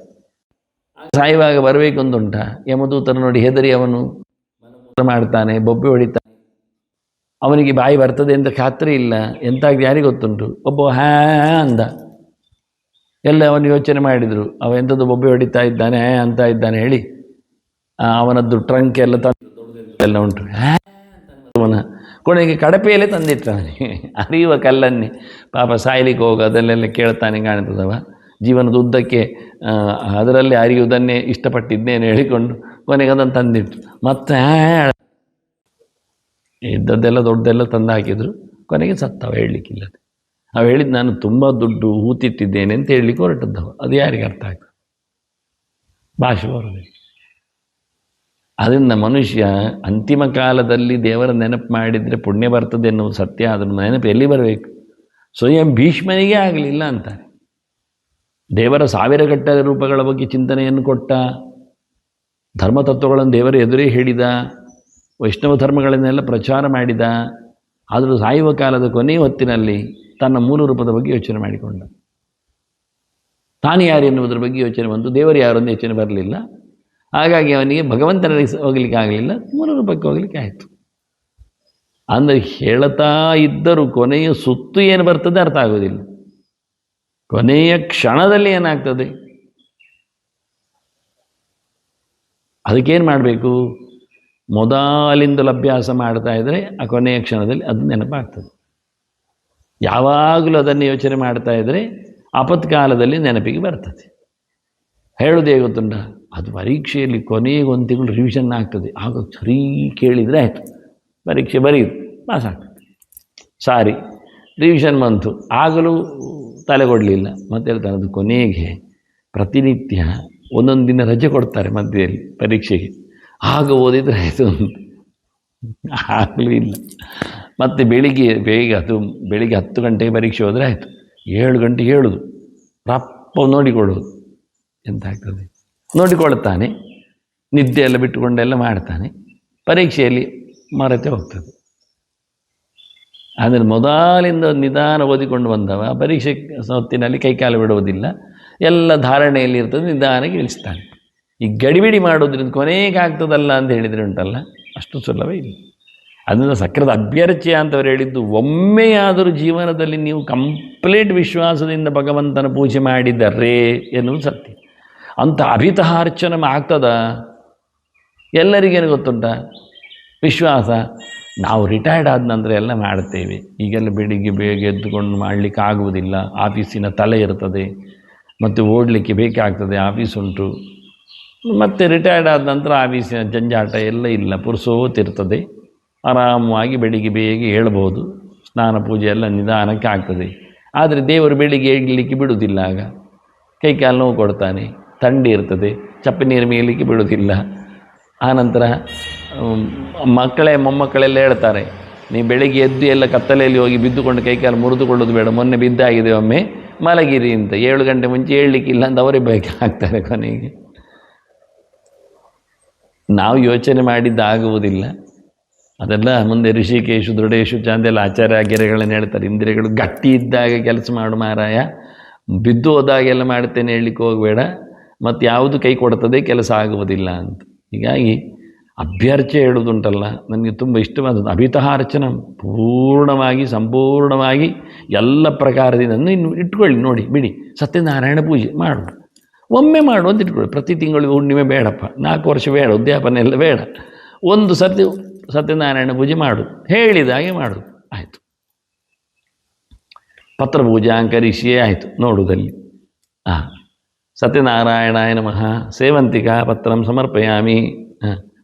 S1: ಸಾಯುವಾಗ ಬರಬೇಕು ಅಂದುಂಟ, ಯಮದೂತರು ನೋಡಿ ಹೆದರಿ ಅವನು ಮಾಡ್ತಾನೆ, ಬೊಬ್ಬೆ ಹೊಡಿತಾನೆ. ಅವನಿಗೆ ಬಾಯಿ ಬರ್ತದೆ ಅಂತ ಖಾತ್ರಿ ಇಲ್ಲ. ಎಂತಾಗ್ದು ಯಾರಿಗೆ ಗೊತ್ತುಂಟು. ಒಬ್ಬ ಹ್ಯಾ ಅಂದ. ಎಲ್ಲ ಅವನು ಯೋಚನೆ ಮಾಡಿದರು, ಅವ ಎಂಥದ್ದು ಬೊಬ್ಬೆ ಹೊಡಿತಾ ಇದ್ದಾನೆ ಅಂತ ಇದ್ದಾನೆ ಹೇಳಿ. ಅವನದ್ದು ಟ್ರಂಕ್ ಎಲ್ಲ ಎಲ್ಲ ಉಂಟು. ಅವನ ಕೊನೆಗೆ ಕಡಪೆಯಲ್ಲೇ ತಂದಿಟ್ಟ ಅವನಿಗೆ ಅರಿಯುವ ಕಲ್ಲನ್ನೇ. ಪಾಪ ಸಾಯ್ಲಿಕ್ಕೆ ಹೋಗ ಅದಲ್ಲೆಲ್ಲ ಕೇಳ್ತಾನೆ ಕಾಣ್ತದವ. ಜೀವನದ ಉದ್ದಕ್ಕೆ ಅದರಲ್ಲಿ ಅರಿಯುವುದನ್ನೇ ಇಷ್ಟಪಟ್ಟಿದ್ದೇನೆ ಹೇಳಿಕೊಂಡು ಕೊನೆಗೆ ಅದನ್ನು ತಂದಿಟ್ಟು ಮತ್ತೆ ಇದ್ದದ್ದೆಲ್ಲ ದೊಡ್ಡದೆಲ್ಲ ತಂದು ಹಾಕಿದ್ರು. ಕೊನೆಗೆ ಸತ್ತವ ಹೇಳಲಿಕ್ಕಿಲ್ಲ. ಅವು ಹೇಳಿದ್ದು ನಾನು ತುಂಬ ದುಡ್ಡು ಹೂತಿಟ್ಟಿದ್ದೇನೆ ಅಂತ ಹೇಳಲಿಕ್ಕೆ ಹೊರಟದ್ದವ. ಅದು ಯಾರಿಗೆ ಅರ್ಥ ಆಗ್ತದೆ? ಭಾಷೆ ಬರೋದಿಲ್ಲ. ಅದರಿಂದ ಮನುಷ್ಯ ಅಂತಿಮ ಕಾಲದಲ್ಲಿ ದೇವರ ನೆನಪು ಮಾಡಿದರೆ ಪುಣ್ಯ ಬರ್ತದೆ ಎನ್ನುವುದು ಸತ್ಯ. ಅದರ ನೆನಪು ಎಲ್ಲಿ ಬರಬೇಕು? ಸ್ವಯಂ ಭೀಷ್ಮನಿಗೆ ಆಗಲಿಲ್ಲ ಅಂತಾರೆ. ದೇವರ ಸಾವಿರಗಟ್ಟಲೆ ರೂಪಗಳ ಬಗ್ಗೆ ಚಿಂತನೆಯನ್ನು ಕೊಟ್ಟ, ಧರ್ಮತತ್ವಗಳನ್ನು ದೇವರ ಎದುರೇ ಹೇಳಿದ, ವೈಷ್ಣವ ಧರ್ಮಗಳನ್ನೆಲ್ಲ ಪ್ರಚಾರ ಮಾಡಿದ. ಆದರೂ ಸಾಯುವ ಕಾಲದ ಕೊನೆಯ ಹೊತ್ತಿನಲ್ಲಿ ತನ್ನ ಮೂಲ ರೂಪದ ಬಗ್ಗೆ ಯೋಚನೆ ಮಾಡಿಕೊಂಡ. ತಾನು ಯಾರು ಎನ್ನುವುದರ ಬಗ್ಗೆ ಯೋಚನೆ ಬಂತು, ದೇವರು ಯಾರು ಅಂತ ಯೋಚನೆ ಬರಲಿಲ್ಲ. ಹಾಗಾಗಿ ಅವನಿಗೆ ಭಗವಂತನ ಹೋಗಲಿಕ್ಕೆ ಆಗಲಿಲ್ಲ, ಮೂಲ ರೂಪಕ್ಕೆ ಹೋಗಲಿಕ್ಕೆ ಆಯಿತು. ಅಂದರೆ ಹೇಳ್ತಾ ಇದ್ದರೂ ಕೊನೆಯ ಸುತ್ತು ಏನು ಬರ್ತದೆ ಅರ್ಥ ಆಗೋದಿಲ್ಲ. ಕೊನೆಯ ಕ್ಷಣದಲ್ಲಿ ಏನಾಗ್ತದೆ ಅದಕ್ಕೇನು ಮಾಡಬೇಕು? ಮೊದಲಿಂದಲೂ ಅಭ್ಯಾಸ ಮಾಡ್ತಾ ಇದ್ದರೆ ಆ ಕೊನೆಯ ಕ್ಷಣದಲ್ಲಿ ಅದು ನೆನಪಾಗ್ತದೆ. ಯಾವಾಗಲೂ ಅದನ್ನು ಯೋಚನೆ ಮಾಡ್ತಾ ಇದ್ದರೆ ಆಪತ್ಕಾಲದಲ್ಲಿ ನೆನಪಿಗೆ ಬರ್ತದೆ. ಹೇಳೋದೇ ಗೊತ್ತುಂಟ, ಅದು ಪರೀಕ್ಷೆಯಲ್ಲಿ ಕೊನೆಗೆ ಒಂದು ತಿಂಗಳು ರಿವಿಷನ್ ಆಗ್ತದೆ. ಆಗ ಸರಿ ಕೇಳಿದರೆ ಆಯಿತು, ಪರೀಕ್ಷೆ ಬರೆಯುದು ಪಾಸ್ ಆಗ್ತದೆ. ಸಾರಿ ರಿವಿಷನ್ ಬಂತು, ಆಗಲೂ ತಲೆ ಕೊಡಲಿಲ್ಲ. ಮತ್ತೆ ಹೇಳ್ತಾರೆ ಅದು ಕೊನೆಗೆ ಪ್ರತಿನಿತ್ಯ ಒಂದೊಂದು ದಿನ ರಜೆ ಕೊಡ್ತಾರೆ ಮಧ್ಯದಲ್ಲಿ ಪರೀಕ್ಷೆಗೆ, ಆಗ ಓದಿದರೆ ಆಯಿತು ಅಂತ. ಆಗಲೂ ಇಲ್ಲ. ಮತ್ತು ಬೆಳಿಗ್ಗೆ 10 ಗಂಟೆಗೆ ಪರೀಕ್ಷೆ ಹೋದರೆ ಆಯಿತು, 7 ಗಂಟೆಗೆ ಹೇಳೋದು, ರಪ್ಪ ನೋಡಿಕೊಳ್ಳೋದು. ಎಂತಾಗ್ತದೆ? ನೋಡಿಕೊಳ್ಳುತ್ತಾನೆ, ನಿದ್ದೆ ಎಲ್ಲ ಬಿಟ್ಟುಕೊಂಡೆಲ್ಲ ಮಾಡ್ತಾನೆ, ಪರೀಕ್ಷೆಯಲ್ಲಿ ಮರೆತೇ ಹೋಗ್ತದೆ. ಆದರೆ ಮೊದಲಿಂದ ನಿಧಾನ ಓದಿಕೊಂಡು ಬಂದವ ಪರೀಕ್ಷೆ ಹೊತ್ತಿನಲ್ಲಿ ಕೈಕಾಲು ಬಿಡುವುದಿಲ್ಲ, ಎಲ್ಲ ಧಾರಣೆಯಲ್ಲಿ ಇರ್ತದೆ, ನಿಧಾನಕ್ಕೆ ಇಳಿಸ್ತಾನೆ. ಈ ಗಡಿಬಿಡಿ ಮಾಡೋದ್ರಿಂದ ಕೊನೆಗೆ ಆಗ್ತದಲ್ಲ ಅಂತ ಹೇಳಿದರೆ ಉಂಟಲ್ಲ, ಅಷ್ಟು ಸುಲಭ ಇಲ್ಲ. ಅದರಿಂದ ಸಕ್ರದ ಅಭ್ಯರ್ಚ್ಯ ಅಂತವ್ರು ಹೇಳಿದ್ದು, ಒಮ್ಮೆಯಾದರೂ ಜೀವನದಲ್ಲಿ ನೀವು ಕಂಪ್ಲೀಟ್ ವಿಶ್ವಾಸದಿಂದ ಭಗವಂತನ ಪೂಜೆ ಮಾಡಿದರೆ ಎನ್ನುವುದು ಸತ್ಯ. ಅಂಥ ಅಭಿತಹಾರ್ಚನೆ ಆಗ್ತದ? ಎಲ್ಲರಿಗೇನು ಗೊತ್ತುಂಟ? ವಿಶ್ವಾಸ. ನಾವು ರಿಟೈರ್ಡ್ ಆದ ನಂತರ ಎಲ್ಲ ಮಾಡ್ತೇವೆ, ಈಗೆಲ್ಲ ಬೆಳಿಗ್ಗೆ ಬೇಗ ಎದ್ದುಕೊಂಡು ಮಾಡಲಿಕ್ಕೆ ಆಗುವುದಿಲ್ಲ, ಆಫೀಸಿನ ತಲೆ ಇರ್ತದೆ, ಮತ್ತು ಓಡಲಿಕ್ಕೆ ಬೇಕಾಗ್ತದೆ, ಆಫೀಸ್ ಉಂಟು. ಮತ್ತು ರಿಟೈರ್ಡ್ ಆದ ನಂತರ ಆಫೀಸಿನ ಜಂಜಾಟ ಎಲ್ಲ ಇಲ್ಲ, ಪುರುಸೋತಿರ್ತದೆ, ಆರಾಮವಾಗಿ ಬೆಳಿಗ್ಗೆ ಬೇಗ ಹೇಳ್ಬೋದು, ಸ್ನಾನ ಪೂಜೆ ಎಲ್ಲ ನಿಧಾನಕ್ಕೆ ಆಗ್ತದೆ. ಆದರೆ ದೇವರು ಬೆಳಿಗ್ಗೆ ಏಳಲಿಕ್ಕೆ ಬಿಡುವುದಿಲ್ಲ. ಆಗ ಕೈಕಾಲು ನೋವು ಕೊಡ್ತಾನೆ, ಥಂಡಿ ಇರ್ತದೆ, ಚಪ್ಪೆ ನೀರು ಮೇಯಲಿಕ್ಕೆ ಬಿಡುವುದಿಲ್ಲ. ಆನಂತರ ಮೊಮ್ಮಕ್ಕಳೆಲ್ಲ ಹೇಳ್ತಾರೆ, ನೀವು ಬೆಳಿಗ್ಗೆ ಎದ್ದು ಎಲ್ಲ ಕತ್ತಲೆಯಲ್ಲಿ ಹೋಗಿ ಬಿದ್ದುಕೊಂಡು ಕೈಕಾಲು ಮುರಿದುಕೊಳ್ಳೋದು ಬೇಡ, ಮೊನ್ನೆ ಬಿದ್ದಾಗಿದೆ ಒಮ್ಮೆ, ಮಲಗಿರಿ ಅಂತ. 7 ಗಂಟೆ ಮುಂಚೆ ಹೇಳಲಿಕ್ಕಿಲ್ಲ ಅಂತ ಅವರೇ ಬೇಕಾಗ್ತಾರೆ ಕೊನೆಗೆ. ನಾವು ಯೋಚನೆ ಮಾಡಿದ್ದಾಗುವುದಿಲ್ಲ. ಅದೆಲ್ಲ ಮುಂದೆ ಋಷಿಕೇಶು ದೃಢೇಶು ಚಂದೆಲ್ಲ ಆಚಾರ್ಯ ಗೆರೆಗಳನ್ನು ಹೇಳ್ತಾರೆ. ಇಂದ್ರಿಯಗಳು ಗಟ್ಟಿ ಇದ್ದಾಗ ಕೆಲಸ ಮಾಡು ಮಾರಾಯ, ಬಿದ್ದು ಹೋದಾಗೆಲ್ಲ ಮಾಡ್ತೇನೆ ಹೇಳಲಿಕ್ಕೆ ಹೋಗಬೇಡ, ಮತ್ತು ಯಾವುದು ಕೈ ಕೊಡ್ತದೆ ಕೆಲಸ ಆಗುವುದಿಲ್ಲ ಅಂತ. ಹೀಗಾಗಿ ಅಭ್ಯರ್ಚೆ ಹೇಳುವುದುಂಟಲ್ಲ, ನನಗೆ ತುಂಬ ಇಷ್ಟವಾದದ್ದು. ಅಭಿತಹಾರ್ಚನ ಪೂರ್ಣವಾಗಿ ಸಂಪೂರ್ಣವಾಗಿ ಎಲ್ಲ ಪ್ರಕಾರದಿಂದ ಇನ್ನು ಇಟ್ಕೊಳ್ಳಿ, ನೋಡಿ ಬಿಡಿ. ಸತ್ಯನಾರಾಯಣ ಪೂಜೆ ಮಾಡು, ಒಮ್ಮೆ ಮಾಡು ಅಂತ ಇಟ್ಕೊಳ್ಳಿ. ಪ್ರತಿ ತಿಂಗಳು ಹುಣ್ಣಿಮೆ ಬೇಡಪ್ಪ, 4 ವರ್ಷ ಬೇಡ, ಉದ್ಯಾಪನೆ ಎಲ್ಲ ಬೇಡ, ಒಂದು ಸರ್ತಿ ಸತ್ಯನಾರಾಯಣ ಪೂಜೆ ಮಾಡು, ಹೇಳಿದಾಗೆ ಮಾಡು, ಆಯಿತು. ಪತ್ರ ಪೂಜೆ ಅಂಕರಿಸಿಯೇ ಆಯಿತು ನೋಡುವುದಲ್ಲಿ. ಸತ್ಯನಾರಾಯಣಾಯ ನಮಃ ಸೇವಂತಿಕಾ ಪತ್ರಂ ಸಮರ್ಪಯಾಮಿ,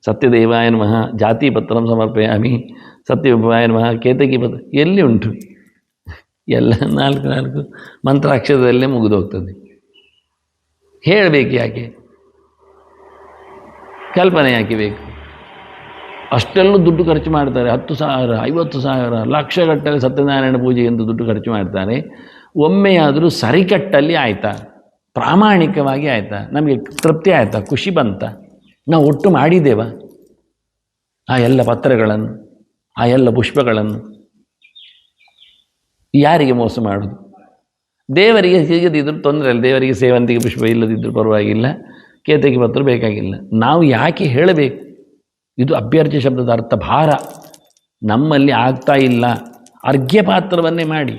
S1: ಸತ್ಯದೇವಾಯ ನಮಃ ಜಾತಿ ಪತ್ರಂ ಸಮರ್ಪಯಾಮಿ, ಸತ್ಯವಿಭವಾಯ ನಮಃ ಕೇತಕಿ ಪತ್ರ. ಎಲ್ಲಿ ಉಂಟು? ಎಲ್ಲ 4 ಮಂತ್ರಾಕ್ಷರದಲ್ಲೇ ಮುಗಿದೋಗ್ತದೆ. ಹೇಳಬೇಕು ಯಾಕೆ? ಕಲ್ಪನೆ ಯಾಕೆ ಬೇಕು? ಅಷ್ಟೆಲ್ಲ ದುಡ್ಡು ಖರ್ಚು ಮಾಡ್ತಾರೆ, 10,000 50,000 ಲಕ್ಷಗಟ್ಟಲೆ ಸತ್ಯನಾರಾಯಣ ಪೂಜೆ ಎಂದು ದುಡ್ಡು ಖರ್ಚು ಮಾಡ್ತಾರೆ. ಒಮ್ಮೆಯಾದರೂ ಸರಿಕಟ್ಟಲ್ಲಿ ಆಯಿತಾ? ಪ್ರಾಮಾಣಿಕವಾಗಿ ಆಯಿತಾ, ನಮಗೆ ತೃಪ್ತಿ ಆಯಿತಾ, ಖುಷಿ ಬಂತ, ನಾವು ಒಟ್ಟು ಮಾಡಿದ್ದೇವ ಆ ಎಲ್ಲ ಪತ್ರಗಳನ್ನು, ಆ ಎಲ್ಲ ಪುಷ್ಪಗಳನ್ನು? ಯಾರಿಗೆ ಮೋಸ ಮಾಡೋದು? ದೇವರಿಗೆ ಸಿಗದಿದ್ದರೂ ತೊಂದರೆ ಇಲ್ಲ, ದೇವರಿಗೆ ಸೇವಂತಿಗೆ ಪುಷ್ಪ ಇಲ್ಲದಿದ್ದರೂ ಪರವಾಗಿಲ್ಲ, ಕೇತಕಿ ಪತ್ರ ಬೇಕಾಗಿಲ್ಲ. ನಾವು ಯಾಕೆ ಹೇಳಬೇಕು? ಇದು ಅಭ್ಯರ್ಚ್ಯ ಶಬ್ದದ ಅರ್ಥ ಭಾರ. ನಮ್ಮಲ್ಲಿ ಆಗ್ತಾ ಇಲ್ಲ. ಅರ್ಘ್ಯ ಪಾತ್ರವನ್ನೇ ಮಾಡಿ.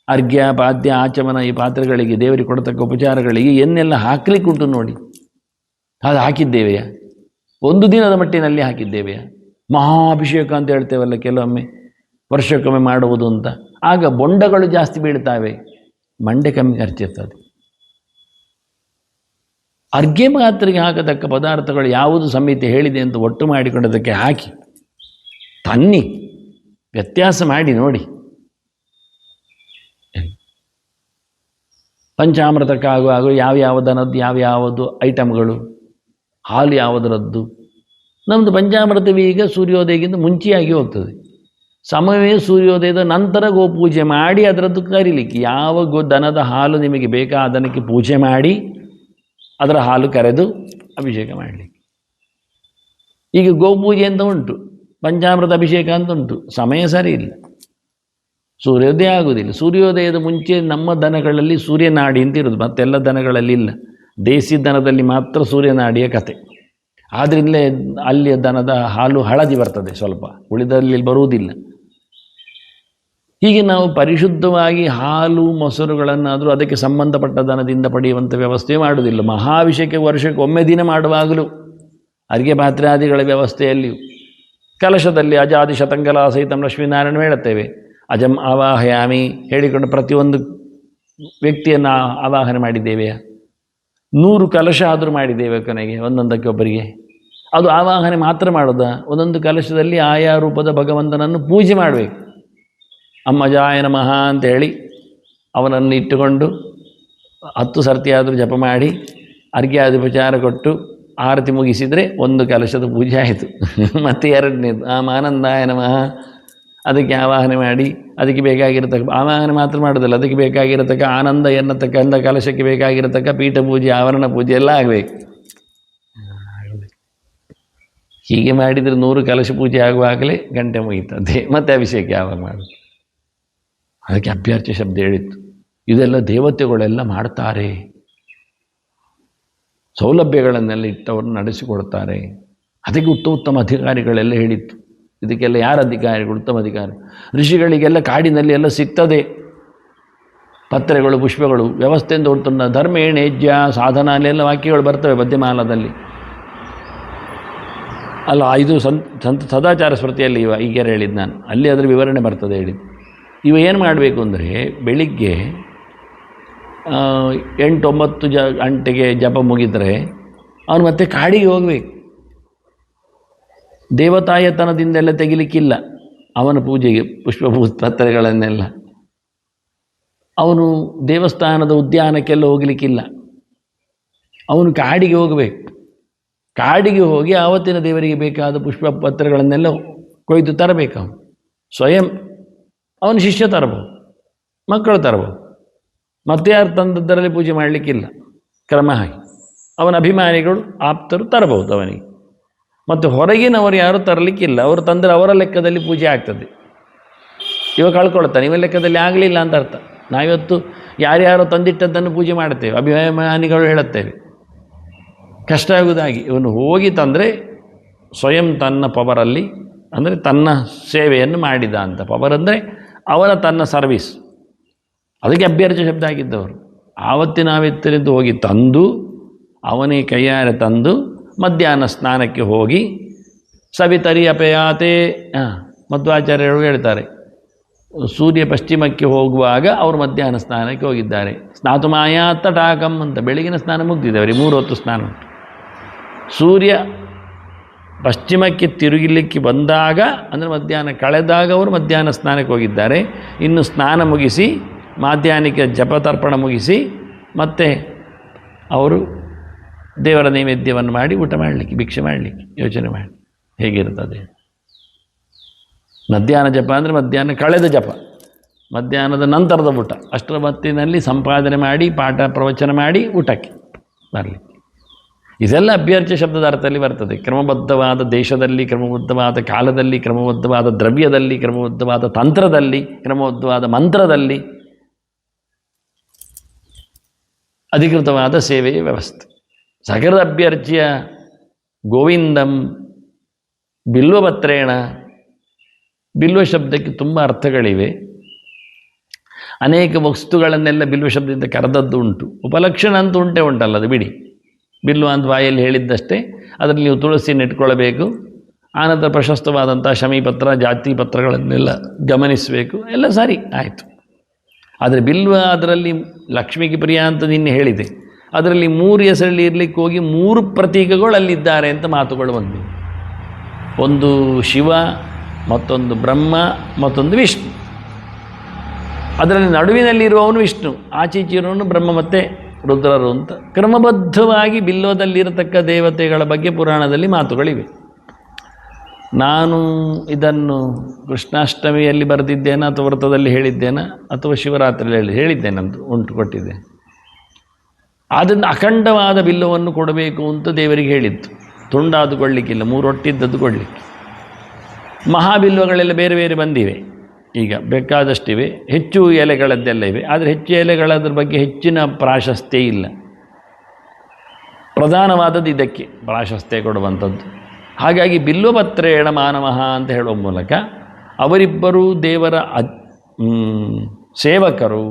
S1: ಅರ್ಘ್ಯ, ಪಾದ್ಯ, ಆಚಮನ ಈ ಪಾತ್ರಗಳಿಗೆ, ದೇವರಿಗೆ ಕೊಡತಕ್ಕ ಉಪಚಾರಗಳಿಗೆ ಏನೆಲ್ಲ ಹಾಕಲಿಕ್ಕುಂಟು ನೋಡಿ. ಅದು ಹಾಕಿದ್ದೇವೆಯಾ? ಒಂದು ದಿನದ ಮಟ್ಟಿನಲ್ಲಿ ಹಾಕಿದ್ದೇವೆಯಾ? ಮಹಾಭಿಷೇಕ ಅಂತ ಹೇಳ್ತೇವಲ್ಲ ಕೆಲವೊಮ್ಮೆ, ವರ್ಷಕ್ಕೊಮ್ಮೆ ಮಾಡುವುದು ಅಂತ. ಆಗ ಬೊಂಡಗಳು ಜಾಸ್ತಿ ಬೀಳ್ತಾವೆ, ಮಂಡೆ ಕಮ್ಮಿ ಖರ್ಚಿರ್ತದೆ. ಅರ್ಘ್ಯ ಪಾತ್ರೆಗೆ ಹಾಕತಕ್ಕ ಪದಾರ್ಥಗಳು ಯಾವುದು ಸಂಹಿತೆ ಹೇಳಿದೆ ಅಂತ ಒಟ್ಟು ಮಾಡಿಕೊಂಡದಕ್ಕೆ ಹಾಕಿ ತನ್ನಿ, ವ್ಯತ್ಯಾಸ ಮಾಡಿ ನೋಡಿ. ಪಂಚಾಮೃತಕ್ಕಾಗುವಾಗ ಯಾವ್ಯಾವ ದನದ್ದು ಯಾವ್ಯಾವುದು ಐಟಮ್ಗಳು, ಹಾಲು ಯಾವುದರದ್ದು. ನಮ್ಮದು ಪಂಚಾಮೃತವೇ ಈಗ ಸೂರ್ಯೋದಯಕ್ಕಿಂತ ಮುಂಚೆಯಾಗಿ ಹೋಗ್ತದೆ. ಸಮಯವೇ ಸೂರ್ಯೋದಯದ ನಂತರ ಗೋಪೂಜೆ ಮಾಡಿ ಅದರದ್ದು ಕರೀಲಿಕ್ಕೆ. ಯಾವ ದನದ ಹಾಲು ನಿಮಗೆ ಬೇಕಾ ದನಕ್ಕೆ ಪೂಜೆ ಮಾಡಿ ಅದರ ಹಾಲು ಕರೆದು ಅಭಿಷೇಕ ಮಾಡಲಿಕ್ಕೆ. ಈಗ ಗೋಪೂಜೆ ಅಂತ ಉಂಟು, ಪಂಚಾಮೃತ ಅಭಿಷೇಕ ಅಂತ ಉಂಟು, ಸಮಯ ಸರಿ ಇಲ್ಲ, ಸೂರ್ಯೋದಯ ಆಗುವುದಿಲ್ಲ. ಸೂರ್ಯೋದಯದ ಮುಂಚೆ ನಮ್ಮ ದನಗಳಲ್ಲಿ ಸೂರ್ಯನಾಡಿ ಅಂತ ಇರೋದು, ಮತ್ತೆಲ್ಲ ದನಗಳಲ್ಲಿ ಇಲ್ಲ. ದೇಸಿ ದನದಲ್ಲಿ ಮಾತ್ರ ಸೂರ್ಯನಾಡಿಯ ಕತೆ. ಆದ್ದರಿಂದಲೇ ಅಲ್ಲಿಯ ದನದ ಹಾಲು ಹಳದಿ ಬರ್ತದೆ, ಸ್ವಲ್ಪ ಉಳಿದಲ್ಲಿ ಬರುವುದಿಲ್ಲ. ಹೀಗೆ ನಾವು ಪರಿಶುದ್ಧವಾಗಿ ಹಾಲು ಮೊಸರುಗಳನ್ನಾದರೂ ಅದಕ್ಕೆ ಸಂಬಂಧಪಟ್ಟ ದನದಿಂದ ಪಡೆಯುವಂಥ ವ್ಯವಸ್ಥೆ ಮಾಡುವುದಿಲ್ಲ. ಮಹಾಭಿಷೇಕ ವರ್ಷಕ್ಕೆ ಒಮ್ಮೆ ದಿನ ಮಾಡುವಾಗಲೂ ಅರ್ಘ್ಯ ಪಾತ್ರಾದಿಗಳ ವ್ಯವಸ್ಥೆಯಲ್ಲಿಯೂ ಕಲಶದಲ್ಲಿ ಅಜಾದಿ ಶತಂಗಲ ಸಹಿತಂ ಲಕ್ಷ್ಮೀನಾರಾಯಣ ಹೇಳುತ್ತೇವೆ. ಅಜಂ ಆವಾಹಯಾಮಿ ಹೇಳಿಕೊಂಡು ಪ್ರತಿಯೊಂದು ವ್ಯಕ್ತಿಯನ್ನು ಆವಾಹನೆ ಮಾಡಿದ್ದೇವೆಯಾ? 100 ಕಲಶ ಆದರೂ ಮಾಡಿದ್ದೇವೆ ಕೊನೆಗೆ ಒಂದೊಂದಕ್ಕೆ ಒಬ್ಬರಿಗೆ. ಅದು ಆವಾಹನೆ ಮಾತ್ರ ಮಾಡೋದ? ಒಂದೊಂದು ಕಲಶದಲ್ಲಿ ಆಯಾ ರೂಪದ ಭಗವಂತನನ್ನು ಪೂಜೆ ಮಾಡಬೇಕು. ಅಮ್ಮಜಾಯ ನಮಃ ಅಂತ ಹೇಳಿ ಅವನನ್ನು ಇಟ್ಟುಕೊಂಡು 10 ಸರ್ತಿ ಆದರೂ ಜಪ ಮಾಡಿ ಅರ್ಘ್ಯಾಧಿಪಚಾರ ಕೊಟ್ಟು ಆರತಿ ಮುಗಿಸಿದರೆ ಒಂದು ಕಲಶದ ಪೂಜೆ ಆಯಿತು. ಮತ್ತು ಎರಡನೇದು ಆನಂದಾಯ ನಮಃ, ಅದಕ್ಕೆ ಆವಾಹನೆ ಮಾಡಿ ಅದಕ್ಕೆ ಬೇಕಾಗಿರತಕ್ಕ ಆವಾಹನೆ ಮಾತ್ರ ಮಾಡೋದಲ್ಲ, ಅದಕ್ಕೆ ಬೇಕಾಗಿರತಕ್ಕ ಆನಂದ ಎನ್ನತಕ್ಕಂಥ ಕಲಶಕ್ಕೆ ಬೇಕಾಗಿರತಕ್ಕ ಪೀಠ ಪೂಜೆ, ಆವರಣ ಪೂಜೆ ಎಲ್ಲ ಆಗಬೇಕು. ಹೀಗೆ ಮಾಡಿದರೆ 100 ಕಲಶ ಪೂಜೆ ಆಗುವಾಗಲೇ ಗಂಟೆ ಮುಗಿತದೆ. ಮತ್ತು ಅಭಿಷೇಕ ಯಾವಾಗ ಮಾಡೋದು? ಅದಕ್ಕೆ ಅಭ್ಯರ್ಚ್ಯ ಶಬ್ದ ಹೇಳಿತ್ತು. ಇದೆಲ್ಲ ದೇವತೆಗಳೆಲ್ಲ ಮಾಡ್ತಾರೆ, ಸೌಲಭ್ಯಗಳನ್ನೆಲ್ಲ ಇಟ್ಟವರು ನಡೆಸಿಕೊಡ್ತಾರೆ. ಅದಕ್ಕೆ ಉತ್ತಮ ಅಧಿಕಾರಿಗಳೆಲ್ಲ ಹೇಳಿತ್ತು. ಇದಕ್ಕೆಲ್ಲ ಯಾರು ಅಧಿಕಾರಿಗಳು? ಉತ್ತಮ ಅಧಿಕಾರಿ. ಋಷಿಗಳಿಗೆಲ್ಲ ಕಾಡಿನಲ್ಲಿ ಎಲ್ಲ ಸಿಗ್ತದೆ ಪತ್ರೆಗಳು, ಪುಷ್ಪಗಳು, ವ್ಯವಸ್ಥೆಯಿಂದ ಉಂಟು. ಧರ್ಮೇಣ ಯಜ್ಞ ಸಾಧನ ಅಲ್ಲೆಲ್ಲ ವಾಕ್ಯಗಳು ಬರ್ತವೆ ಪದ್ಯಮಾಲದಲ್ಲಿ. ಅಲ್ಲ, ಇದು ಸಂತ ಸದಾಚಾರ ಸ್ಮೃತಿಯಲ್ಲಿ ಈಗ ಹೇಳಿದ್ದು ನಾನು, ಅಲ್ಲಿ ಅದರ ವಿವರಣೆ ಬರ್ತದೆ ಹೇಳಿದ್ದು. ಇವ ಏನು ಮಾಡಬೇಕು ಅಂದರೆ ಬೆಳಿಗ್ಗೆ 8-9 ಗಂಟೆಗೆ ಜಪ ಮುಗಿದರೆ ಅವನು ಮತ್ತೆ ಕಾಡಿಗೆ ಹೋಗಬೇಕು. ದೇವತಾಯತನದಿಂದೆಲ್ಲ ತೆಗಿಲಿಕ್ಕಿಲ್ಲ ಅವನ ಪೂಜೆಗೆ ಪುಷ್ಪಪತ್ರೆಗಳನ್ನೆಲ್ಲ. ಅವನು ದೇವಸ್ಥಾನದ ಉದ್ಯಾನಕ್ಕೆಲ್ಲ ಹೋಗಲಿಕ್ಕಿಲ್ಲ, ಅವನು ಕಾಡಿಗೆ ಹೋಗಬೇಕು. ಕಾಡಿಗೆ ಹೋಗಿ ಆವತ್ತಿನ ದೇವರಿಗೆ ಬೇಕಾದ ಪುಷ್ಪಪತ್ರೆಗಳನ್ನೆಲ್ಲ ಕೊಯ್ದು ತರಬೇಕು. ಅವನು ಸ್ವಯಂ, ಅವನ ಶಿಷ್ಯ ತರಬಹುದು, ಮಕ್ಕಳು ತರಬಹುದು, ಮತ್ತೆ ಯಾರು ತಂದದ್ದರಲ್ಲಿ ಪೂಜೆ ಮಾಡಲಿಕ್ಕಿಲ್ಲ. ಕ್ರಮ ಹಾಗೆ ಅವನ ಅಭಿಮಾನಿಗಳು ಆಪ್ತರು ತರಬಹುದು ಅವನಿಗೆ. ಮತ್ತು ಹೊರಗಿನವರು ಯಾರೂ ತರಲಿಕ್ಕಿಲ್ಲ. ಅವರು ತಂದರೆ ಅವರ ಲೆಕ್ಕದಲ್ಲಿ ಪೂಜೆ ಆಗ್ತದೆ. ಇವಾಗ ಕಳ್ಕೊಳ್ತಾನೆ, ಇವ ಲೆಕ್ಕದಲ್ಲಿ ಆಗಲಿಲ್ಲ ಅಂತ ಅರ್ಥ. ನಾವಿವತ್ತು ಯಾರ್ಯಾರೋ ತಂದಿಟ್ಟದ್ದನ್ನು ಪೂಜೆ ಮಾಡ್ತೇವೆ, ಅಭಿಮಾನಿಗಳು ಹೇಳುತ್ತೇವೆ. ಕಷ್ಟ ಆಗುವುದಾಗಿ ಇವನು ಹೋಗಿ ತಂದರೆ ಸ್ವಯಂ ತನ್ನ ಪವರಲ್ಲಿ, ಅಂದರೆ ತನ್ನ ಸೇವೆಯನ್ನು ಮಾಡಿದ ಅಂತ. ಪವರ್ ಅಂದರೆ ಅವನ ತನ್ನ ಸರ್ವಿಸ್. ಅದಕ್ಕೆ ಅಭ್ಯರ್ಚ್ಯ ಶಬ್ದ ಆಗಿದ್ದವರು. ಆವತ್ತಿನ ಆವತ್ತಿನಿಂದ ಹೋಗಿ ತಂದು ಅವನೇ ಕೈಯಾರೆ ತಂದು ಮಧ್ಯಾಹ್ನ ಸ್ನಾನಕ್ಕೆ ಹೋಗಿ ಸವಿತರಿ ಅಪಯಾತೆ. ಮಧ್ವಾಚಾರ್ಯರು ಹೇಳ್ತಾರೆ, ಸೂರ್ಯ ಪಶ್ಚಿಮಕ್ಕೆ ಹೋಗುವಾಗ ಅವರು ಮಧ್ಯಾಹ್ನ ಸ್ನಾನಕ್ಕೆ ಹೋಗಿದ್ದಾರೆ. ಸ್ನಾತುಮಾಯಾ ತಟಾಕಂ ಅಂತ. ಬೆಳಗಿನ ಸ್ನಾನ ಮುಗ್ದಿದೆ ಅವರಿಗೆ, 3 ಹೊತ್ತು ಸ್ನಾನ ಉಂಟು. ಸೂರ್ಯ ಪಶ್ಚಿಮಕ್ಕೆ ತಿರುಗಲಿಕ್ಕೆ ಬಂದಾಗ, ಅಂದರೆ ಮಧ್ಯಾಹ್ನ ಕಳೆದಾಗ ಅವರು ಮಧ್ಯಾಹ್ನ ಸ್ನಾನಕ್ಕೆ ಹೋಗಿದ್ದಾರೆ. ಇನ್ನು ಸ್ನಾನ ಮುಗಿಸಿ ಮಾಧ್ಯಾಹ್ನಿಕ ಜಪತರ್ಪಣ ಮುಗಿಸಿ ಮತ್ತೆ ಅವರು ದೇವರ ನೈವೇದ್ಯವನ್ನು ಮಾಡಿ ಊಟ ಮಾಡಲಿಕ್ಕೆ, ಭಿಕ್ಷೆ ಮಾಡಲಿಕ್ಕೆ ಯೋಚನೆ ಮಾಡಿ ಹೇಗಿರ್ತದೆ. ಮಧ್ಯಾಹ್ನ ಜಪ ಅಂದರೆ ಮಧ್ಯಾಹ್ನ ಕಳೆದ ಜಪ. ಮಧ್ಯಾಹ್ನದ ನಂತರದ ಊಟ, ಅಷ್ಟರ ಹೊತ್ತಿನಲ್ಲಿ ಸಂಪಾದನೆ ಮಾಡಿ ಪಾಠ ಪ್ರವಚನ ಮಾಡಿ ಊಟಕ್ಕೆ ಬರಲಿ. ಇದೆಲ್ಲ ಅಭ್ಯರ್ಚ್ಯ ಶಬ್ದದ ಅರ್ಥದಲ್ಲಿ ಬರ್ತದೆ. ಕ್ರಮಬದ್ಧವಾದ ದೇಶದಲ್ಲಿ, ಕ್ರಮಬದ್ಧವಾದ ಕಾಲದಲ್ಲಿ, ಕ್ರಮಬದ್ಧವಾದ ದ್ರವ್ಯದಲ್ಲಿ, ಕ್ರಮಬದ್ಧವಾದ ತಂತ್ರದಲ್ಲಿ, ಕ್ರಮಬದ್ಧವಾದ ಮಂತ್ರದಲ್ಲಿ ಅಧಿಕೃತವಾದ ಸೇವೆಯ ವ್ಯವಸ್ಥೆ. ಸಕರದ ಅಭ್ಯರ್ಚ್ಯ ಗೋವಿಂದಂ ಬಿಲ್ವಪತ್ರೇಣ. ಬಿಲ್ವ ಶಬ್ದಕ್ಕೆ ತುಂಬ ಅರ್ಥಗಳಿವೆ. ಅನೇಕ ವಸ್ತುಗಳನ್ನೆಲ್ಲ ಬಿಲ್ವ ಶಬ್ದದಿಂದ ಕರೆದದ್ದು ಉಂಟು. ಉಪಲಕ್ಷಣ ಅಂತ ಉಂಟಲ್ಲ, ಅದು ಬಿಡಿ. ಬಿಲ್ವ ಅಂತ ಬಾಯಲ್ಲಿ ಹೇಳಿದ್ದಷ್ಟೇ. ಅದರಲ್ಲಿ ನೀವು ತುಳಸಿಯನ್ನು ಇಟ್ಕೊಳ್ಬೇಕು. ಆನಂತರ ಪ್ರಶಸ್ತವಾದಂಥ ಶಮೀಪತ್ರ, ಜಾತಿ ಪತ್ರಗಳನ್ನೆಲ್ಲ ಗಮನಿಸಬೇಕು. ಎಲ್ಲ ಸರಿ ಆಯಿತು. ಆದರೆ ಬಿಲ್ವ ಅದರಲ್ಲಿ ಲಕ್ಷ್ಮಿಗೆ ಪ್ರಿಯ ಅಂತ ನಿನ್ನೆ ಹೇಳಿದೆ. ಅದರಲ್ಲಿ 3 ಹೆಸರಲ್ಲಿ ಇರಲಿಕ್ಕೆ ಹೋಗಿ 3 ಪ್ರತೀಕಗಳು ಅಲ್ಲಿದ್ದಾರೆ ಅಂತ ಮಾತುಗಳು ಬಂದಿವೆ. ಒಂದು ಶಿವ, ಮತ್ತೊಂದು ಬ್ರಹ್ಮ, ಮತ್ತೊಂದು ವಿಷ್ಣು. ಅದರಲ್ಲಿ ನಡುವಿನಲ್ಲಿರುವವನು ವಿಷ್ಣು, ಆಚೀಚಿರುವವನು ಬ್ರಹ್ಮ ಮತ್ತು ರುದ್ರರು ಅಂತ ಕ್ರಮಬದ್ಧವಾಗಿ ಬಿಲ್ವದಲ್ಲಿರತಕ್ಕ ದೇವತೆಗಳ ಬಗ್ಗೆ ಪುರಾಣದಲ್ಲಿ ಮಾತುಗಳಿವೆ. ನಾನು ಇದನ್ನು ಕೃಷ್ಣಾಷ್ಟಮಿಯಲ್ಲಿ ಬರೆದಿದ್ದೇನೆ, ಅಥವಾ ವ್ರತದಲ್ಲಿ ಹೇಳಿದ್ದೇನೆ, ಅಥವಾ ಶಿವರಾತ್ರಿಯಲ್ಲಿ ಹೇಳಿದ್ದೇನಂತ ಉಂಟು ಕೊಟ್ಟಿದ್ದೆ. ಅದನ್ನು ಅಖಂಡವಾದ ಬಿಲ್ಲವನ್ನು ಕೊಡಬೇಕು ಅಂತ ದೇವರಿಗೆ ಹೇಳಿತ್ತು. ತುಂಡಾದು ಕೊಡಲಿಕ್ಕಿಲ್ಲ, 3 ಒಟ್ಟಿದ್ದದ್ದು ಕೊಡಲಿಕ್ಕೆ. ಮಹಾಬಿಲ್ವಗಳೆಲ್ಲ ಬೇರೆ ಬೇರೆ ಬಂದಿವೆ, ಈಗ ಬೇಕಾದಷ್ಟಿವೆ. ಹೆಚ್ಚು ಎಲೆಗಳದ್ದೆಲ್ಲ ಇವೆ, ಆದರೆ ಹೆಚ್ಚು ಎಲೆಗಳದ್ರ ಬಗ್ಗೆ ಹೆಚ್ಚಿನ ಪ್ರಾಶಸ್ತ್ಯ ಇಲ್ಲ. ಪ್ರಧಾನವಾದದ್ದು ಇದಕ್ಕೆ ಪ್ರಾಶಸ್ತ್ಯ ಕೊಡುವಂಥದ್ದು. ಹಾಗಾಗಿ ಬಿಲ್ವಪತ್ರೇಣ ಮಾನವಃ ಅಂತ ಹೇಳುವ ಮೂಲಕ ಅವರಿಬ್ಬರೂ ದೇವರ ಸೇವಕರು,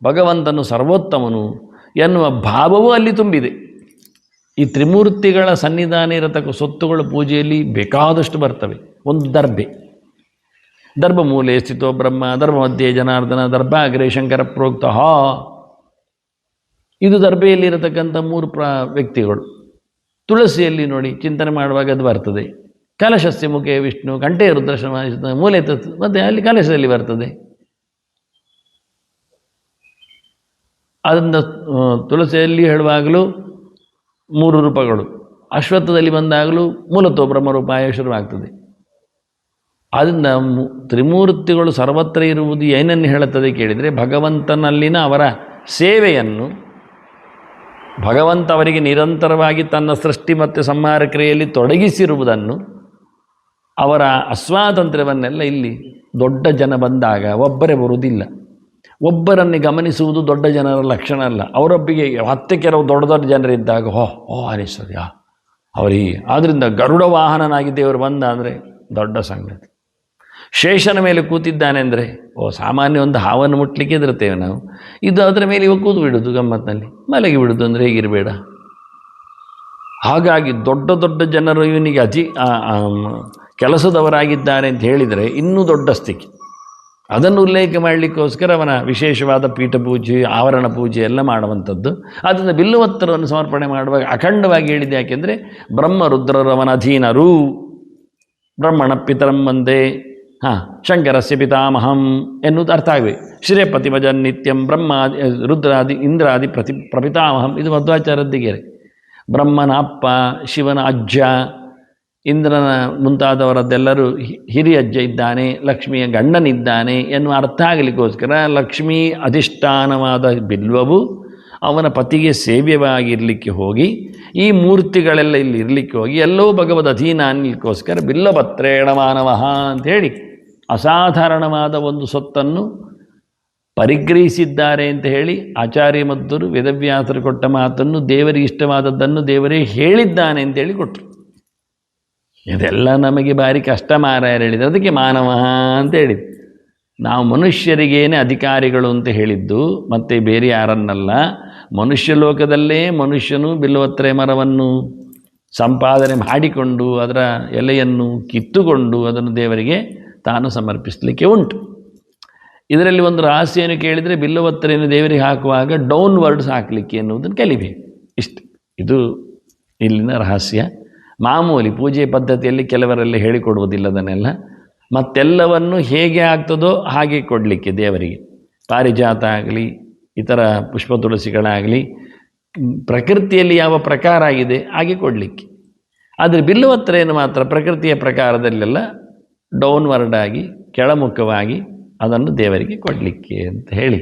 S1: ಭಗವಂತನು ಸರ್ವೋತ್ತಮನು ಎನ್ನುವ ಭಾವವೂ ಅಲ್ಲಿ ತುಂಬಿದೆ. ಈ ತ್ರಿಮೂರ್ತಿಗಳ ಸನ್ನಿಧಾನ ಇರತಕ್ಕ ಸೊತ್ತುಗಳ ಪೂಜೆಯಲ್ಲಿ ಬೇಕಾದಷ್ಟು ಬರ್ತವೆ. ಒಂದು ದರ್ಭ ಮೂಲೆ ಸ್ಥಿತೋ ಬ್ರಹ್ಮ, ದರ್ಭ ಮಧ್ಯೆ ಜನಾರ್ದನ, ದರ್ಭ ಅಗ್ರೆ ಶಂಕರ ಪ್ರೋಕ್ತ. ಇದು ದರ್ಭೆಯಲ್ಲಿರತಕ್ಕಂಥ 3 ವ್ಯಕ್ತಿಗಳು. ತುಳಸಿಯಲ್ಲಿ ನೋಡಿ ಚಿಂತನೆ ಮಾಡುವಾಗ ಅದು ಬರ್ತದೆ. ಕಲಶಸ್ಯ ಮುಖೇ ವಿಷ್ಣು, ಕಂಠೆ ರುದ್ರಶ್ರಮ, ಮೂಲೆ ಮತ್ತು ಅಲ್ಲಿ ಕಲಶದಲ್ಲಿ ಬರ್ತದೆ. ಅದನ್ನು ತುಳಸಿಯಲ್ಲಿ ಹೇಳುವಾಗಲೂ 3 ರೂಪಗಳು, ಅಶ್ವತ್ಥದಲ್ಲಿ ಬಂದಾಗಲೂ ಮೂಲತೋ ಬ್ರಹ್ಮರೂಪಾಯ ಶುರುವಾಗ್ತದೆ. ಆದ್ದರಿಂದ ತ್ರಿಮೂರ್ತಿಗಳು ಸರ್ವತ್ರ ಇರುವುದು ಏನನ್ನು ಹೇಳುತ್ತದೆ ಕೇಳಿದರೆ, ಭಗವಂತನಲ್ಲಿನ ಅವರ ಸೇವೆಯನ್ನು, ಭಗವಂತ ಅವರಿಗೆ ನಿರಂತರವಾಗಿ ತನ್ನ ಸೃಷ್ಟಿ ಮತ್ತು ಸಂಹಾರ ಕ್ರಿಯೆಯಲ್ಲಿ ತೊಡಗಿಸಿರುವುದನ್ನು, ಅವರ ಅಸ್ವಾತಂತ್ರ್ಯವನ್ನೆಲ್ಲ ಇಲ್ಲಿ ದೊಡ್ಡ ಜನ ಬಂದಾಗ ಒಬ್ಬರೇ ಬರುವುದಿಲ್ಲ. ಒಬ್ಬರನ್ನೇ ಗಮನಿಸುವುದು ದೊಡ್ಡ ಜನರ ಲಕ್ಷಣ ಅಲ್ಲ. ಅವರೊಬ್ಬಿಗೆ 10 ಕೆಲವು ದೊಡ್ಡ ಜನರಿದ್ದಾಗ ಅನಿಸ್ತದೆ ಅವರಿಗೆ. ಆದ್ದರಿಂದ ಗರುಡ ವಾಹನನಾಗಿ ದೇವರು ಬಂದ ಅಂದರೆ ದೊಡ್ಡ ಸಂಗತಿ. ಶೇಷನ ಮೇಲೆ ಕೂತಿದ್ದಾನೆ ಅಂದರೆ ಸಾಮಾನ್ಯ ಒಂದು ಹಾವನ್ನು ಮುಟ್ಲಿಕ್ಕೆ ಎದುರುತ್ತೇವೆ ನಾವು. ಇದು ಅದರ ಮೇಲೆ ಇವಾಗ ಕೂತು ಬಿಡೋದು, ಗಮ್ಮತ್ತಿನಲ್ಲಿ ಮಲಗಿ ಬಿಡೋದು ಅಂದರೆ ಹೇಗಿರಬೇಡ. ಹಾಗಾಗಿ ದೊಡ್ಡ ಜನರು ಇವನಿಗೆ ಕೆಲಸದವರಾಗಿದ್ದಾರೆ ಅಂತ ಹೇಳಿದರೆ ಇನ್ನೂ ದೊಡ್ಡ ಸ್ಥಿತಿ. ಅದನ್ನು ಉಲ್ಲೇಖ ಮಾಡಲಿಕ್ಕೋಸ್ಕರ ಅವನ ವಿಶೇಷವಾದ ಪೀಠ ಪೂಜೆ, ಆವರಣ ಪೂಜೆ ಎಲ್ಲ ಮಾಡುವಂಥದ್ದು. ಆದ್ದರಿಂದ ಬಿಲ್ಲುವತ್ತರವನ್ನು ಸಮರ್ಪಣೆ ಮಾಡುವಾಗ ಅಖಂಡವಾಗಿ ಹೇಳಿದೆ. ಯಾಕೆಂದರೆ ಬ್ರಹ್ಮ ರುದ್ರರವನ ಅಧೀನರು, ಬ್ರಹ್ಮಣ ಪಿತರಂ ವಂದೇ ಶಂಕರಸ್ಯ ಪಿತಾಮಹಂ ಎನ್ನುವುದು ಅರ್ಥ ಆಗಿವೆ. ಶ್ರೇಯಪತಿಮಜನ್ ನಿತ್ಯಂ ಬ್ರಹ್ಮಾದಿ ರುದ್ರಾದಿ ಇಂದ್ರಾದಿ ಪ್ರಪಿತಾಮಹಂ. ಇದು ಮಧ್ವಾಚಾರ್ಯದ್ದಿಗೆ ಬ್ರಹ್ಮನ ಅಪ್ಪ, ಶಿವನ ಅಜ್ಜ, ಇಂದ್ರನ ಮುಂತಾದವರದ್ದೆಲ್ಲರೂ ಹಿರಿಯಜ್ಜ ಇದ್ದಾನೆ, ಲಕ್ಷ್ಮಿಯ ಗಂಡನಿದ್ದಾನೆ ಎನ್ನುವ ಅರ್ಥ ಆಗಲಿಕ್ಕೋಸ್ಕರ ಲಕ್ಷ್ಮೀ ಅಧಿಷ್ಠಾನವಾದ ಬಿಲ್ವವು ಅವನ ಪತಿಗೆ ಸೇವ್ಯವಾಗಿರಲಿಕ್ಕೆ ಹೋಗಿ, ಈ ಮೂರ್ತಿಗಳೆಲ್ಲ ಇಲ್ಲಿ ಇರಲಿಕ್ಕೆ ಹೋಗಿ ಎಲ್ಲೋ ಭಗವದ್ ಅಧೀನ ಅನ್ನಲಿಕ್ಕೋಸ್ಕರ ಬಿಲ್ಲಪತ್ರೇಣ ಮಾನವಃ ಅಂಥೇಳಿ ಅಸಾಧಾರಣವಾದ ಒಂದು ಸೊತ್ತನ್ನು ಪರಿಗ್ರಹಿಸಿದ್ದಾರೆ ಅಂತ ಹೇಳಿ ಆಚಾರ್ಯ ಮಧ್ವರು ವೇದವ್ಯಾಸರು ಕೊಟ್ಟ ಮಾತನ್ನು, ದೇವರಿಗೆ ಇಷ್ಟವಾದದ್ದನ್ನು ದೇವರೇ ಹೇಳಿದ್ದಾನೆ ಅಂತೇಳಿ ಕೊಟ್ಟರು. ಇದೆಲ್ಲ ನಮಗೆ ಭಾರಿ ಕಷ್ಟ ಮಾರಾಯರು ಹೇಳಿದ್ರು. ಅದಕ್ಕೆ ಮಾನವ ಅಂತ ಹೇಳಿದ್ದು. ನಾವು ಮನುಷ್ಯರಿಗೇನೆ ಅಧಿಕಾರಿಗಳು ಅಂತ ಹೇಳಿದ್ದು, ಮತ್ತು ಬೇರೆ ಯಾರನ್ನಲ್ಲ. ಮನುಷ್ಯ ಲೋಕದಲ್ಲೇ ಮನುಷ್ಯನು ಬಿಲ್ವತ್ರೆ ಮರವನ್ನು ಸಂಪಾದನೆ ಮಾಡಿಕೊಂಡು ಅದರ ಎಲೆಯನ್ನು ಕಿತ್ತುಕೊಂಡು ಅದನ್ನು ದೇವರಿಗೆ ತಾನು ಸಮರ್ಪಿಸಲಿಕ್ಕೆ ಉಂಟು. ಇದರಲ್ಲಿ ಒಂದು ರಹಸ್ಯ ಏನು ಕೇಳಿದರೆ, ಬಿಲ್ಲವತ್ರೆಯನ್ನು ದೇವರಿಗೆ ಹಾಕುವಾಗ ಡೌನ್ವರ್ಡ್ಸ್ ಹಾಕಲಿಕ್ಕೆ ಎನ್ನುವುದನ್ನು ಕಲಿಬೇಕು. ಇಷ್ಟು ಇದು ಇಲ್ಲಿನ ರಹಸ್ಯ. ಮಾಮೂಲಿ ಪೂಜೆ ಪದ್ಧತಿಯಲ್ಲಿ ಕೆಲವರೆಲ್ಲ ಹೇಳಿಕೊಡುವುದಿಲ್ಲದನ್ನೆಲ್ಲ, ಮತ್ತೆಲ್ಲವನ್ನು ಹೇಗೆ ಆಗ್ತದೋ ಹಾಗೆ ಕೊಡಲಿಕ್ಕೆ ದೇವರಿಗೆ. ಪಾರಿಜಾತ ಆಗಲಿ, ಇತರ ಪುಷ್ಪ ತುಳಸಿಗಳಾಗಲಿ, ಪ್ರಕೃತಿಯಲ್ಲಿ ಯಾವ ಪ್ರಕಾರ ಆಗಿದೆ ಹಾಗೆ ಕೊಡಲಿಕ್ಕೆ. ಆದರೆ ಬಿಲ್ಲುವತ್ರೆಯನ್ನು ಮಾತ್ರ ಪ್ರಕೃತಿಯ ಪ್ರಕಾರದಲ್ಲೆಲ್ಲ ಡೌನ್ವರ್ಡ್ ಆಗಿ, ಕೆಳಮುಖವಾಗಿ ಅದನ್ನು ದೇವರಿಗೆ ಕೊಡಲಿಕ್ಕೆ ಅಂತ ಹೇಳಿ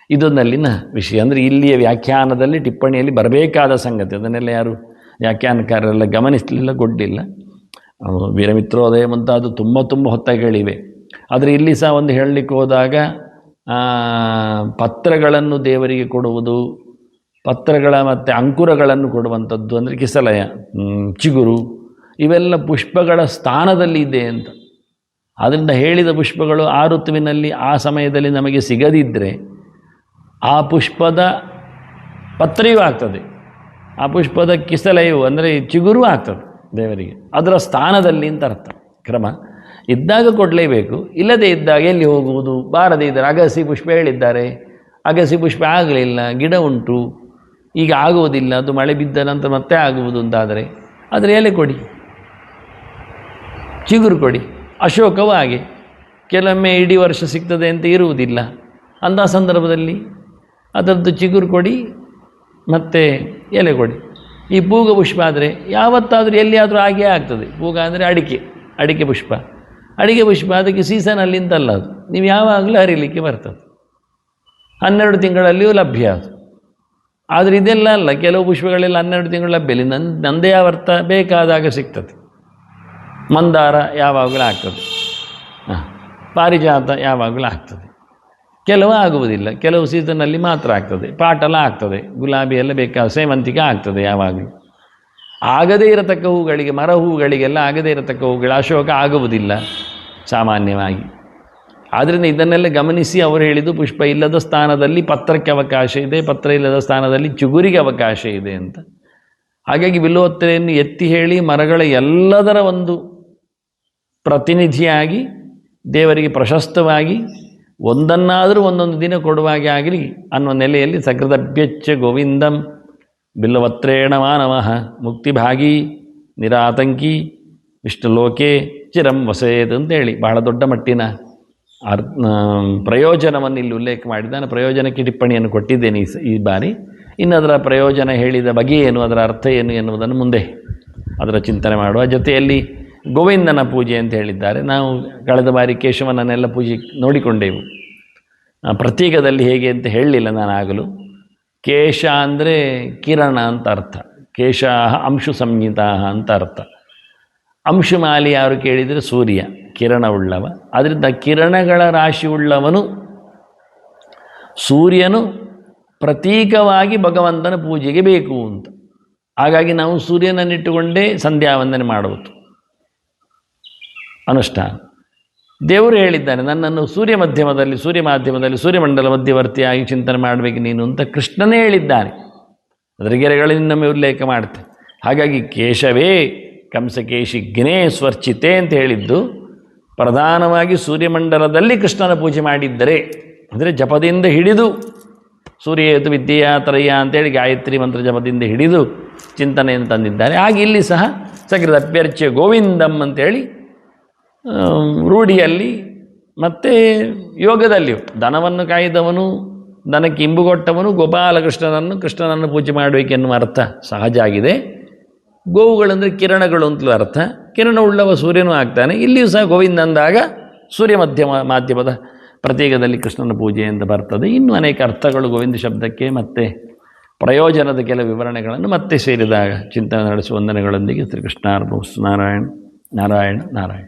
S1: ಇದನ್ನಲ್ಲಿನ ವಿಷಯ. ಅಂದರೆ ಇಲ್ಲಿಯ ವ್ಯಾಖ್ಯಾನದಲ್ಲಿ ಟಿಪ್ಪಣಿಯಲ್ಲಿ ಬರಬೇಕಾದ ಸಂಗತಿ. ಅದನ್ನೆಲ್ಲ ಯಾರು ವ್ಯಾಖ್ಯಾನಕಾರರೆಲ್ಲ ಗಮನಿಸಲಿಲ್ಲ, ಕೊಡಲಿಲ್ಲ. ವೀರಮಿತ್ರೋದಯ ಮುಂತಾದ ತುಂಬ ಹೊತ್ತಗಳಿವೆ. ಆದರೆ ಇಲ್ಲಿ ಸಹ ಒಂದು ಹೇಳಲಿಕ್ಕೆ ಹೋದಾಗ ಪತ್ರಗಳನ್ನು ದೇವರಿಗೆ ಕೊಡುವುದು, ಪತ್ರಗಳ ಮತ್ತು ಅಂಕುರಗಳನ್ನು ಕೊಡುವಂಥದ್ದು, ಅಂದರೆ ಕಿಸಲಯ, ಚಿಗುರು, ಇವೆಲ್ಲ ಪುಷ್ಪಗಳ ಸ್ಥಾನದಲ್ಲಿ ಇದೆ ಅಂತ. ಆದ್ದರಿಂದ ಹೇಳಿದ ಪುಷ್ಪಗಳು ಆ ಋತುವಿನಲ್ಲಿ ಆ ಸಮಯದಲ್ಲಿ ನಮಗೆ ಸಿಗದಿದ್ದರೆ ಆ ಪುಷ್ಪದ ಪತ್ರೆಯೂ ಆಗ್ತದೆ, ಆ ಪುಷ್ಪದ ಕಿಸಲೆಯು ಅಂದರೆ ಚಿಗುರು ಆಗ್ತದೆ ದೇವರಿಗೆ, ಅದರ ಸ್ಥಾನದಲ್ಲಿ ಅಂತ ಅರ್ಥ. ಕ್ರಮ ಇದ್ದಾಗ ಕೊಡಲೇಬೇಕು, ಇಲ್ಲದೇ ಇದ್ದಾಗ ಎಲ್ಲಿ ಹೋಗುವುದು? ಬಾರದೇ ಇದ್ದರೆ ಅಗಸಿ ಪುಷ್ಪ ಹೇಳಿದ್ದಾರೆ, ಅಗಸಿ ಪುಷ್ಪ ಆಗಲಿಲ್ಲ, ಗಿಡ ಉಂಟು, ಈಗ ಆಗುವುದಿಲ್ಲ, ಅದು ಮಳೆ ಬಿದ್ದ ನಂತರ ಮತ್ತೆ ಆಗುವುದು ಅಂತಾದರೆ ಅದರ ಎಲೆ ಕೊಡಿ, ಚಿಗುರು ಕೊಡಿ. ಅಶೋಕವೂ ಹಾಗೆ, ಕೆಲವೊಮ್ಮೆ ಇಡೀ ವರ್ಷ ಸಿಗ್ತದೆ ಅಂತ ಇರುವುದಿಲ್ಲ, ಅಂಥ ಸಂದರ್ಭದಲ್ಲಿ ಅದರದ್ದು ಚಿಗುರು ಕೊಡಿ ಮತ್ತು ಎಲೆ ಕೊಡಿ. ಈ ಪೂಗ ಪುಷ್ಪ ಆದರೆ ಯಾವತ್ತಾದರೂ ಎಲ್ಲಿಯಾದರೂ ಹಾಗೇ ಆಗ್ತದೆ. ಪೂಗ ಅಂದರೆ ಅಡಿಕೆ ಪುಷ್ಪ, ಅಡಿಕೆ ಪುಷ್ಪ ಅದಕ್ಕೆ ಸೀಸನಲ್ಲಿ ಅಂತಲ್ಲ, ಅದು ನೀವು ಯಾವಾಗಲೂ ಹರಿಲಿಕ್ಕೆ ಬರ್ತದೆ, 12 ತಿಂಗಳಲ್ಲಿಯೂ ಲಭ್ಯ ಅದು. ಆದರೆ ಇದೆಲ್ಲ ಅಲ್ಲ, ಕೆಲವು ಪುಷ್ಪಗಳೆಲ್ಲ 12 ತಿಂಗಳು ಲಭ್ಯ ಇಲ್ಲ, ನಂದೇ ಅರ್ಥ ಬೇಕಾದಾಗ ಸಿಗ್ತದೆ. ಮಂದಾರ ಯಾವಾಗಲೂ ಆಗ್ತದೆ, ಪಾರಿಜಾತ ಯಾವಾಗಲೂ ಆಗ್ತದೆ, ಕೆಲವು ಆಗುವುದಿಲ್ಲ, ಕೆಲವು ಸೀಸನ್ನಲ್ಲಿ ಮಾತ್ರ ಆಗ್ತದೆ. ಪಾಟಲ ಆಗ್ತದೆ, ಗುಲಾಬಿ ಎಲ್ಲ ಬೇಕಾದ, ಸೇವಂತಿಗೆ ಆಗ್ತದೆ ಯಾವಾಗಲೂ. ಆಗದೇ ಇರತಕ್ಕ ಹೂಗಳಿಗೆ, ಮರ ಹೂಗಳಿಗೆಲ್ಲ ಆಗದೇ ಇರತಕ್ಕ ಹೂಗಳು, ಅಶೋಕ ಆಗುವುದಿಲ್ಲ ಸಾಮಾನ್ಯವಾಗಿ. ಆದ್ದರಿಂದ ಇದನ್ನೆಲ್ಲ ಗಮನಿಸಿ ಅವರು ಹೇಳಿದ್ದು ಪುಷ್ಪ ಇಲ್ಲದ ಸ್ಥಾನದಲ್ಲಿ ಪತ್ರಕ್ಕೆ ಅವಕಾಶ ಇದೆ, ಪತ್ರ ಇಲ್ಲದ ಸ್ಥಾನದಲ್ಲಿ ಚಿಗುರಿಗೆ ಅವಕಾಶ ಇದೆ ಅಂತ. ಹಾಗಾಗಿ ಬಿಲ್ವೋತ್ತರೆಯನ್ನು ಎತ್ತಿ ಹೇಳಿ ಮರಗಳ ಎಲ್ಲದರ ಒಂದು ಪ್ರತಿನಿಧಿಯಾಗಿ ದೇವರಿಗೆ ಪ್ರಶಸ್ತವಾಗಿ ಒಂದನ್ನಾದರೂ ಒಂದೊಂದು ದಿನ ಕೊಡುವಾಗೆ ಆಗಲಿ ಅನ್ನುವ ನೆಲೆಯಲ್ಲಿ ಸಕೃದಭ್ಯಚ್ಚ ಗೋವಿಂದಂ ಬಿಲ್ವತ್ರೇಣ ಮಾನವಃ ಮುಕ್ತಿಭಾಗಿ ನಿರಾತಂಕಿ ವಿಷ್ಣುಲೋಕೆ ಚಿರಂ ವಸೇತ್ ಅಂತೇಳಿ ಬಹಳ ದೊಡ್ಡ ಮಟ್ಟಿನ ಪ್ರಯೋಜನವನ್ನು ಇಲ್ಲಿ ಉಲ್ಲೇಖ ಮಾಡಿದ್ದಾನೆ. ಪ್ರಯೋಜನಕ್ಕೆ ಟಿಪ್ಪಣಿಯನ್ನು ಕೊಟ್ಟಿದ್ದೇನೆ ಈ ಬಾರಿ. ಇನ್ನು ಅದರ ಪ್ರಯೋಜನ ಹೇಳಿದ ಬಗೆ ಏನು, ಅದರ ಅರ್ಥ ಏನು ಎನ್ನುವುದನ್ನು ಮುಂದೆ ಅದರ ಚಿಂತನೆ ಮಾಡುವ. ಜೊತೆಯಲ್ಲಿ ಗೋವಿಂದನ ಪೂಜೆ ಅಂತ ಹೇಳಿದ್ದಾರೆ. ನಾವು ಕಳೆದ ಬಾರಿ ಕೇಶವನನ್ನೆಲ್ಲ ಪೂಜೆ ನೋಡಿಕೊಂಡೆವು. ಪ್ರತೀಕದಲ್ಲಿ ಹೇಗೆ ಅಂತ ಹೇಳಲಿಲ್ಲ ನಾನು ಆಗಲು. ಕೇಶ ಅಂದರೆ ಕಿರಣ ಅಂತ ಅರ್ಥ, ಕೇಶ ಅಂಶು ಸಂಹಿತ ಅಂತ ಅರ್ಥ. ಅಂಶುಮಾಲಿ ಯಾರು ಕೇಳಿದರೆ ಸೂರ್ಯ ಕಿರಣವುಳ್ಳವ. ಅದರಿಂದ ಕಿರಣಗಳ ರಾಶಿಯುಳ್ಳವನು ಸೂರ್ಯನು ಪ್ರತೀಕವಾಗಿ ಭಗವಂತನ ಪೂಜೆಗೆ ಬೇಕು ಅಂತ. ಹಾಗಾಗಿ ನಾವು ಸೂರ್ಯನನ್ನಿಟ್ಟುಕೊಂಡೇ ಸಂಧ್ಯಾ ವಂದನೆ ಮಾಡುವುದು ಅನುಷ್ಠಾನ. ದೇವರು ಹೇಳಿದ್ದಾನೆ, ನನ್ನನ್ನು ಸೂರ್ಯ ಮಾಧ್ಯಮದಲ್ಲಿ ಸೂರ್ಯಮಂಡಲ ಮಧ್ಯವರ್ತಿಯಾಗಿ ಚಿಂತನೆ ಮಾಡಬೇಕು ನೀನು ಅಂತ ಕೃಷ್ಣನೇ ಹೇಳಿದ್ದಾನೆ. ಅದರ ಗೆರೆಗಳಿನ್ನೊಮ್ಮೆ ಉಲ್ಲೇಖ ಮಾಡುತ್ತೆ. ಹಾಗಾಗಿ ಕೇಶವೇ ಕಂಸಕೇಶಿಘ್ನೇ ಸ್ವರ್ಚಿತೆ ಅಂತ ಹೇಳಿದ್ದು ಪ್ರಧಾನವಾಗಿ ಸೂರ್ಯಮಂಡಲದಲ್ಲಿ ಕೃಷ್ಣನ ಪೂಜೆ ಮಾಡಿದ್ದರೆ, ಅಂದರೆ ಜಪದಿಂದ ಹಿಡಿದು ಸೂರ್ಯೇತು ವಿದ್ಯೆಯ ತ್ರಯ ಅಂತೇಳಿ ಗಾಯತ್ರಿ ಮಂತ್ರ ಜಪದಿಂದ ಹಿಡಿದು ಚಿಂತನೆಯನ್ನು ತಂದಿದ್ದಾರೆ. ಹಾಗೆ ಇಲ್ಲಿ ಸಹ ಸಕೃದಭ್ಯರ್ಚ್ಯ ಗೋವಿಂದಂ ಅಂತೇಳಿ ರೂಢಿಯಲ್ಲಿ ಮತ್ತು ಯೋಗದಲ್ಲಿಯೂ ದನವನ್ನು ಕಾಯ್ದವನು, ದನಕ್ಕೆ ಇಂಬುಗೊಟ್ಟವನು ಕೃಷ್ಣನನ್ನು ಪೂಜೆ ಮಾಡಬೇಕೆನ್ನುವ ಅರ್ಥ ಸಹಜ ಆಗಿದೆ. ಗೋವುಗಳಂದರೆ ಕಿರಣಗಳು ಅಂತಲೂ ಅರ್ಥ. ಕಿರಣ ಉಳ್ಳವ ಸೂರ್ಯನೂ ಆಗ್ತಾನೆ. ಇಲ್ಲಿಯೂ ಸಹ ಗೋವಿಂದ ಅಂದಾಗ ಸೂರ್ಯ ಮಾಧ್ಯಮದ ಪ್ರತೀಕದಲ್ಲಿ ಕೃಷ್ಣನ ಪೂಜೆ ಅಂತ ಬರ್ತದೆ. ಇನ್ನೂ ಅನೇಕ ಅರ್ಥಗಳು ಗೋವಿಂದ ಶಬ್ದಕ್ಕೆ ಮತ್ತು ಪ್ರಯೋಜನದ ಕೆಲ ವಿವರಣೆಗಳನ್ನು ಮತ್ತೆ ಸೇರಿದಾಗ ಚಿಂತನೆ ನಡೆಸುವ ವಂದನೆಗಳೊಂದಿಗೆ ಶ್ರೀಕೃಷ್ಣಾರ್ಪಣಮಸ್ತು. ನಾರಾಯಣ ನಾರಾಯಣ ನಾರಾಯಣ.